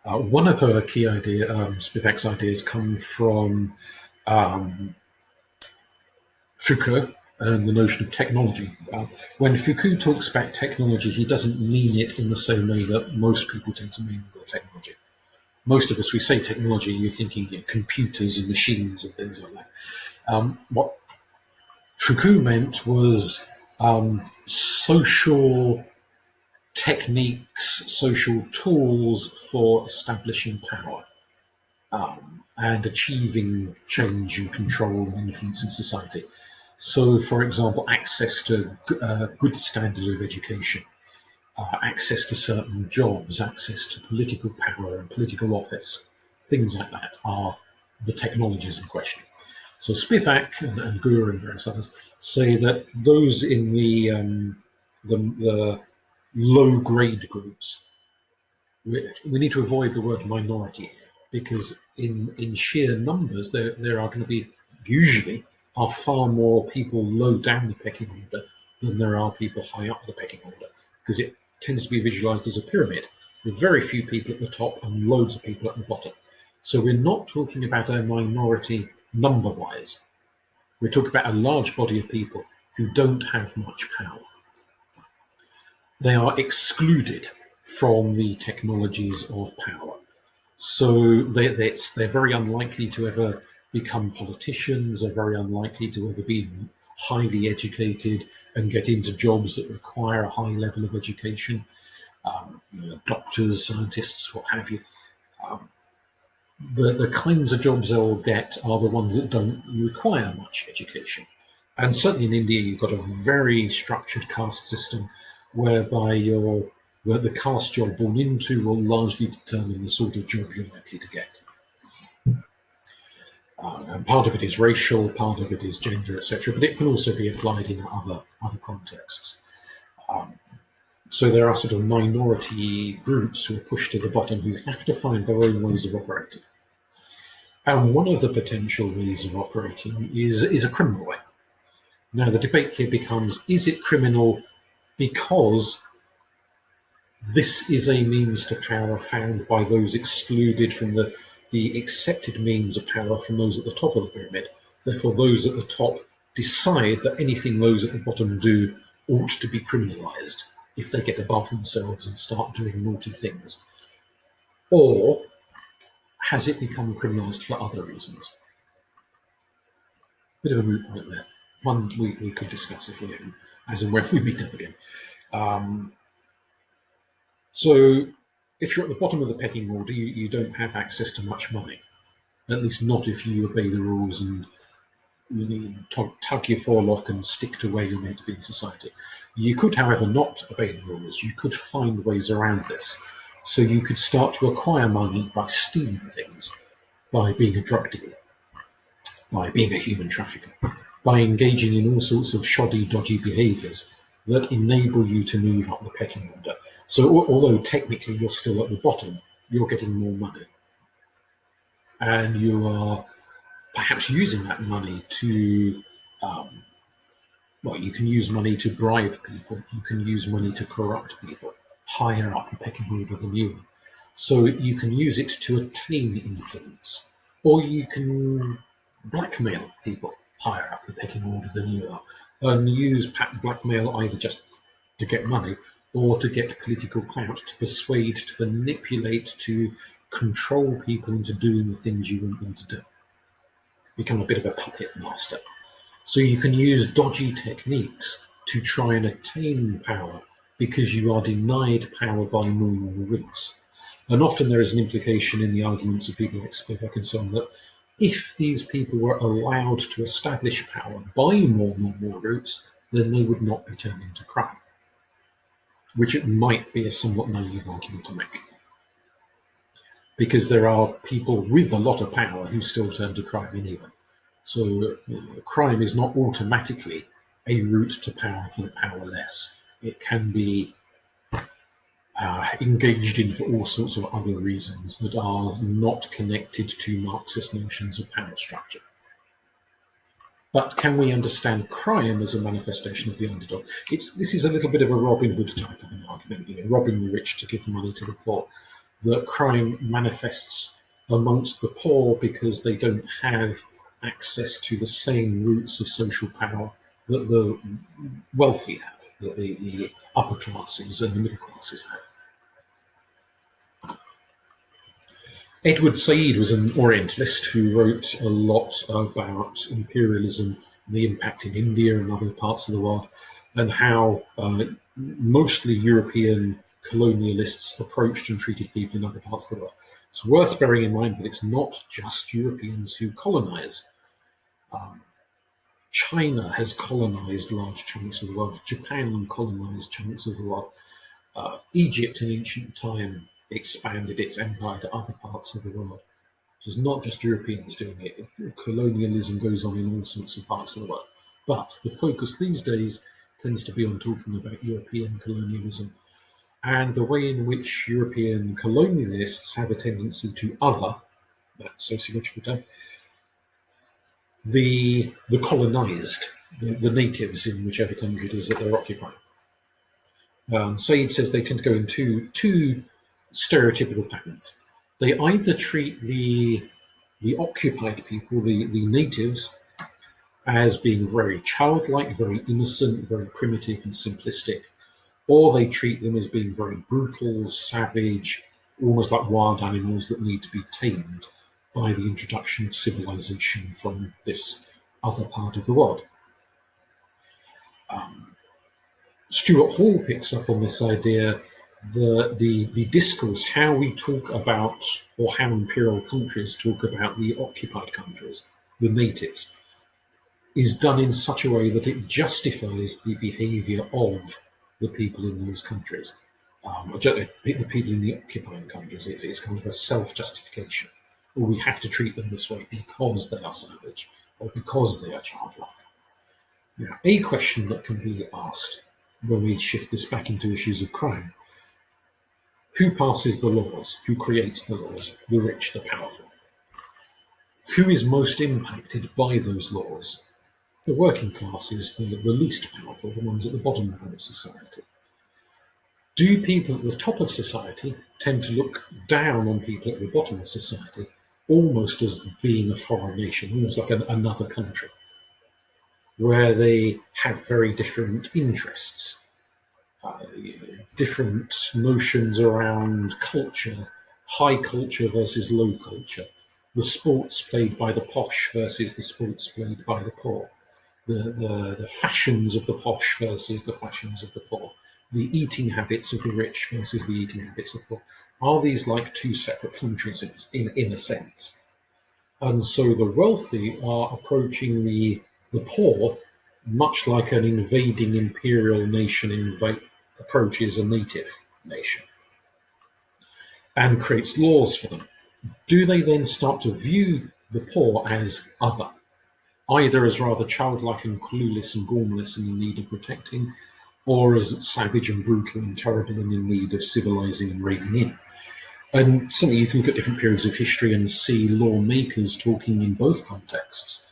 One of her key ideas, Spivak's ideas, come from Foucault and the notion of technology. When Foucault talks about technology, he doesn't mean it in the same way that most people tend to mean the technology. Most of us, we say technology, you're thinking computers and machines and things like that. What Foucault meant was social techniques, social tools for establishing power and achieving change and control and influence in society. So, for example, access to good standards of education, access to certain jobs, access to political power and political office, things like that are the technologies in question. So Spivak and Guha and various others say that those in the low-grade groups, we need to avoid the word minority here, because in sheer numbers, there are going to be, usually, are far more people low down the pecking order than there are people high up the pecking order, because it tends to be visualized as a pyramid with very few people at the top and loads of people at the bottom. So we're not talking about a minority number-wise. We're talking about a large body of people who don't have much power. They are excluded from the technologies of power. So they're very unlikely to ever become politicians, are very unlikely to ever be highly educated and get into jobs that require a high level of education, doctors, scientists, what have you. The kinds of jobs they'll get are the ones that don't require much education. And certainly in India, you've got a very structured caste system whereby the caste you're born into will largely determine the sort of job you're likely to get. And part of it is racial, part of it is gender, etc., but it can also be applied in other contexts. So there are sort of minority groups who are pushed to the bottom who have to find their own ways of operating. And one of the potential ways of operating is a criminal way. Now, the debate here becomes, is it criminal because this is a means to power found by those excluded from the accepted means of power from those at the top of the pyramid? Therefore, those at the top decide that anything those at the bottom do ought to be criminalized if they get above themselves and start doing naughty things. Or has it become criminalized for other reasons? Bit of a moot point there. One we could discuss if we, as and when we meet up again. So if you're at the bottom of the pecking order, you don't have access to much money. At least not if you obey the rules and tug your forelock and stick to where you're meant to be in society. You could, however, not obey the rules. You could find ways around this. So you could start to acquire money by stealing things, by being a drug dealer, by being a human trafficker, by engaging in all sorts of shoddy, dodgy behaviours that enable you to move up the pecking order. So although technically you're still at the bottom, you're getting more money. And you are perhaps using that money to, you can use money to bribe people. You can use money to corrupt people higher up the pecking order than you are. So you can use it to attain influence, or you can blackmail people higher up the pecking order than you are, and use blackmail either just to get money or to get political clout, to persuade, to manipulate, to control people into doing the things you want them to do. Become a bit of a puppet master. So you can use dodgy techniques to try and attain power because you are denied power by normal routes. And often there is an implication in the arguments of people like Spivak and so on that if these people were allowed to establish power by more normal routes, then they would not be turned into crime, which it might be a somewhat naive argument to make. Because there are people with a lot of power who still turn to crime anyway. So crime is not automatically a route to power for the powerless. It can be engaged in for all sorts of other reasons that are not connected to Marxist notions of power structure. But can we understand crime as a manifestation of the underdog? This is a little bit of a Robin Hood type of an argument, robbing the rich to give money to the poor. That crime manifests amongst the poor because they don't have access to the same roots of social power that the wealthy have, that the upper classes and the middle classes have. Edward Said was an Orientalist who wrote a lot about imperialism, the impact in India and other parts of the world, and how mostly European colonialists approached and treated people in other parts of the world. It's worth bearing in mind that it's not just Europeans who colonize. China has colonized large chunks of the world. Japan colonized chunks of the world. Egypt in ancient time expanded its empire to other parts of the world. So it's not just Europeans doing it. Colonialism goes on in all sorts of parts of the world. But the focus these days tends to be on talking about European colonialism and the way in which European colonialists have a tendency to other, that sociological term, the colonized, the natives in whichever country it is that they're occupying. Said says they tend to go into two stereotypical patterns. They either treat the occupied people, the natives, as being very childlike, very innocent, very primitive and simplistic, or they treat them as being very brutal, savage, almost like wild animals that need to be tamed by the introduction of civilization from this other part of the world. Stuart Hall picks up on this idea, the discourse, how we talk about, or how imperial countries talk about the occupied countries, the natives, is done in such a way that it justifies the behaviour of the people in those countries. The people in the occupying countries, it's kind of a self-justification. Well, we have to treat them this way because they are savage or because they are childlike. Now, a question that can be asked when we shift this back into issues of crime: who passes the laws? Who creates the laws? The rich, the powerful. Who is most impacted by those laws? The working classes, the least powerful, the ones at the bottom of society. Do people at the top of society tend to look down on people at the bottom of society, almost as being a foreign nation, almost like another country, where they have very different interests, different notions around culture, high culture versus low culture, the sports played by the posh versus the sports played by the poor, the fashions of the posh versus the fashions of the poor, the eating habits of the rich versus the eating habits of the poor. Are these like two separate countries in a sense? And so the wealthy are approaching the poor much like an invading imperial nation approaches a native nation and creates laws for them. Do they then start to view the poor as other, either as rather childlike and clueless and gormless and in need of protecting, or as savage and brutal and terrible and in need of civilizing and reining in? And certainly you can look at different periods of history and see lawmakers talking in both contexts.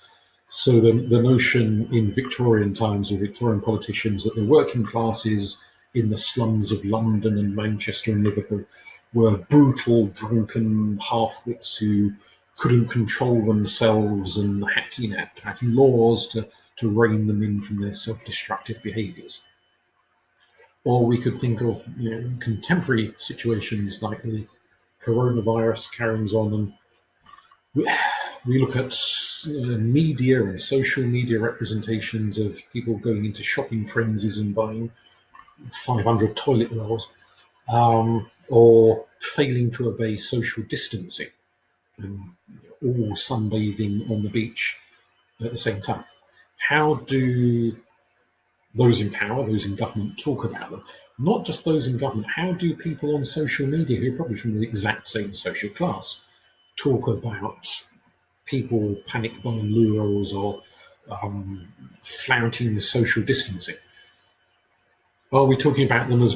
So the notion in Victorian times of Victorian politicians that the working classes in the slums of London and Manchester and Liverpool were brutal, drunken half-wits who couldn't control themselves and had to have laws to rein them in from their self-destructive behaviours. Or we could think of contemporary situations like the coronavirus carries on, and we look at media and social media representations of people going into shopping frenzies and buying 500 toilet rolls, or failing to obey social distancing and all sunbathing on the beach at the same time. How do those in power, those in government, talk about them? Not just those in government, how do people on social media, who are probably from the exact same social class, talk about people panic buying lures or flouting social distancing? Are we talking about them as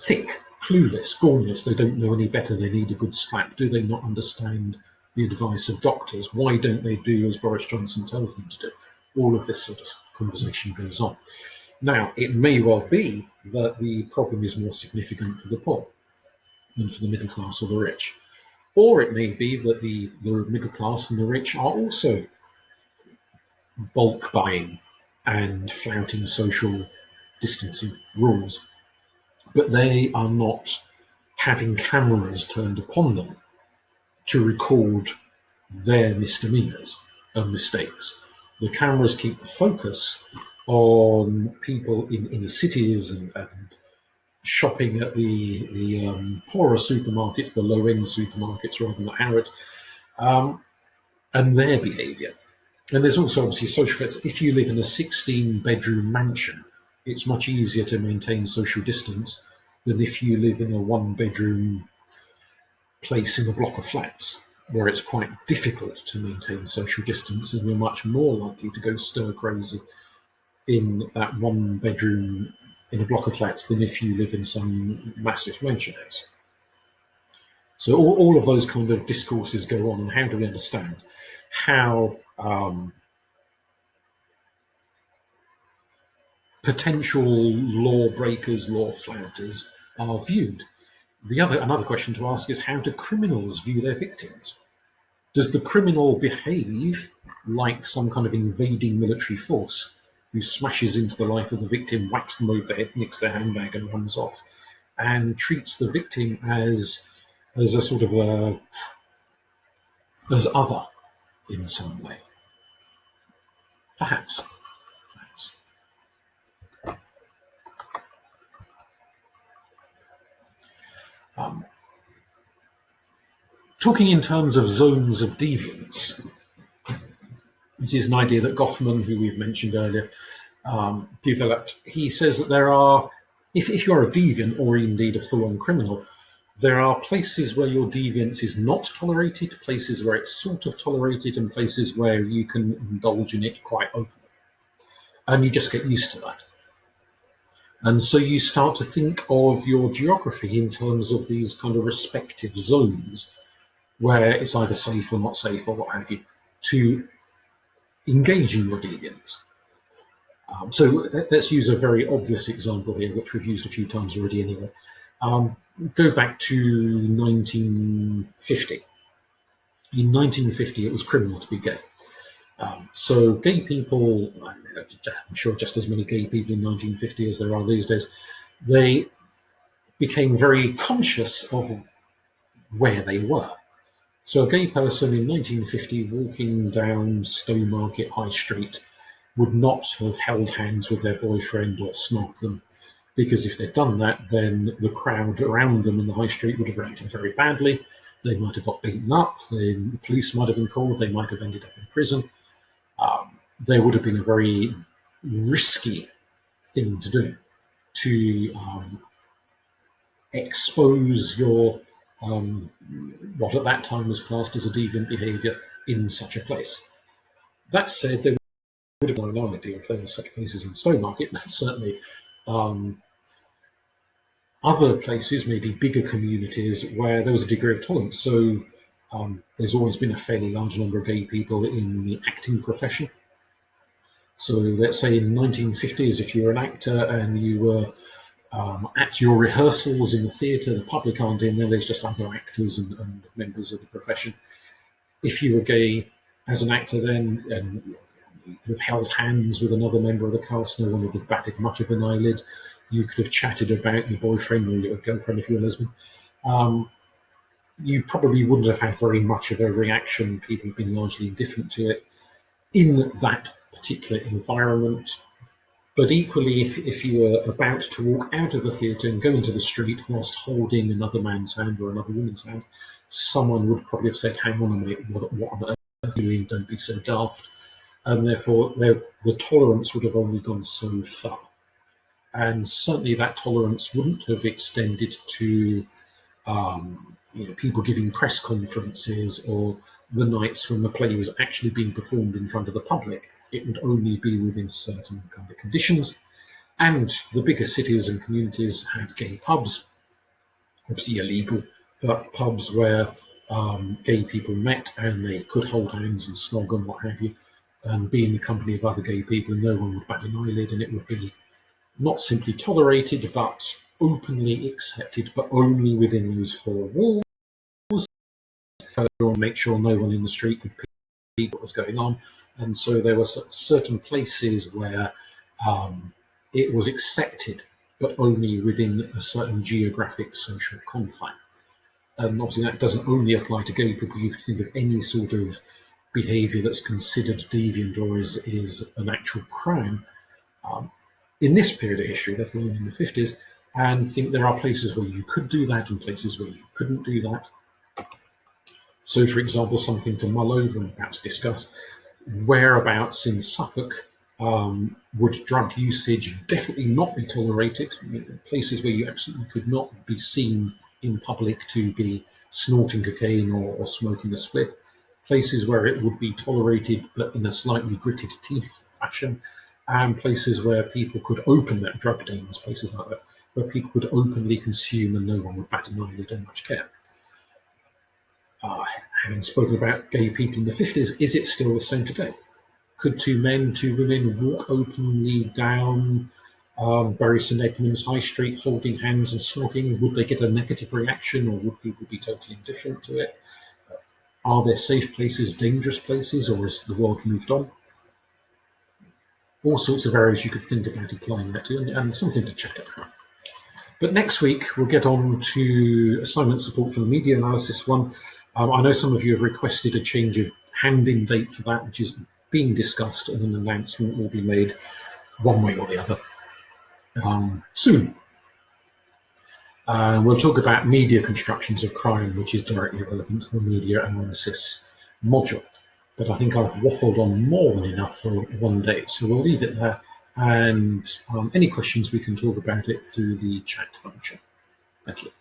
thick, clueless, gormless? They don't know any better, they need a good slap. Do they not understand the advice of doctors? Why don't they do as Boris Johnson tells them to do? All of this sort of conversation goes on. Now, it may well be that the problem is more significant for the poor than for the middle class or the rich. Or it may be that the middle class and the rich are also bulk buying and flouting social distancing rules, but they are not having cameras turned upon them to record their misdemeanors and mistakes. The cameras keep the focus on people in inner cities and shopping at the poorer supermarkets, the low-end supermarkets rather than the Harrods, and their behaviour. And there's also obviously social effects. If you live in a 16-bedroom mansion, it's much easier to maintain social distance than if you live in a one-bedroom place in a block of flats, where it's quite difficult to maintain social distance, and you're much more likely to go stir crazy in that one bedroom in a block of flats than if you live in some massive mansion house. So all of those kind of discourses go on, and how do we understand how potential lawbreakers, law flouters are viewed? Another question to ask is, how do criminals view their victims? Does the criminal behave like some kind of invading military force who smashes into the life of the victim, whacks them over the head, nicks their handbag and runs off, and treats the victim as a sort of as other in some way? Perhaps. Talking in terms of zones of deviance, this is an idea that Goffman, who we've mentioned earlier, developed. He says that there are, if you're a deviant or indeed a full-on criminal, there are places where your deviance is not tolerated, places where it's sort of tolerated, and places where you can indulge in it quite openly. And you just get used to that. And so you start to think of your geography in terms of these kind of respective zones where it's either safe or not safe or what have you, to engage in your deviance. So let's use a very obvious example here, which we've used a few times already anyway. Go back to 1950. In 1950, it was criminal to be gay. So gay people, I'm sure just as many gay people in 1950 as there are these days, they became very conscious of where they were. So a gay person in 1950 walking down Stowmarket High Street would not have held hands with their boyfriend or snogged them, because if they'd done that, then the crowd around them in the high street would have reacted very badly. They might have got beaten up, the police might have been called, they might have ended up in prison. There would have been a very risky thing to do to expose your what at that time was classed as a deviant behaviour in such a place. That said, there would have been no idea if there were such places in Stowmarket, but certainly other places, maybe bigger communities, where there was a degree of tolerance. So there's always been a fairly large number of gay people in the acting profession. So let's say in the 1950s, if you were an actor and you were at your rehearsals in the theatre, the public aren't in there, there's just other actors and members of the profession. If you were gay as an actor then, and you could have held hands with another member of the cast, no one would have batted much of an eyelid. You could have chatted about your boyfriend or your girlfriend if you're a lesbian. You probably wouldn't have had very much of a reaction. People have been largely indifferent to it in that particular environment. But equally, if you were about to walk out of the theatre and go into the street whilst holding another man's hand or another woman's hand, someone would probably have said, hang on a minute, what on earth are you doing? Don't be so daft. And therefore, the tolerance would have only gone so far. And certainly that tolerance wouldn't have extended to people giving press conferences or the nights when the play was actually being performed in front of the public. It would only be within certain kind of conditions. And the bigger cities and communities had gay pubs, obviously illegal, but pubs where gay people met and they could hold hands and snog and what have you, and be in the company of other gay people, and no one would bat an eyelid, and it would be not simply tolerated, but openly accepted, but only within those four walls, and make sure no one in the street could peep what was going on. And so there were certain places where it was accepted, but only within a certain geographic social confine. And obviously that doesn't only apply to gay people. You could think of any sort of behaviour that's considered deviant or is an actual crime in this period of history, let alone in the 50s, and think there are places where you could do that and places where you couldn't do that. So, for example, something to mull over and perhaps discuss, whereabouts in Suffolk would drug usage definitely not be tolerated? Places where you absolutely could not be seen in public to be snorting cocaine or smoking a spliff. Places where it would be tolerated, but in a slightly gritted teeth fashion. And places where people could open that, drug dens, places like that, where people could openly consume and no one would bat an eyelid or much care. Having spoken about gay people in the 50s, is it still the same today? Could two men, two women walk openly down Bury St Edmunds High Street holding hands and snogging? Would they get a negative reaction, or would people be totally indifferent to it? Are there safe places, dangerous places, or has the world moved on? All sorts of areas you could think about applying that to, and something to chat about. But next week, we'll get on to assignment support for the media analysis one. I know some of you have requested a change of hand-in date for that, which is being discussed, and an announcement will be made one way or the other soon. We'll talk about media constructions of crime, which is directly relevant to the media analysis module. But I think I've waffled on more than enough for one day, so we'll leave it there. And any questions, we can talk about it through the chat function. Thank you.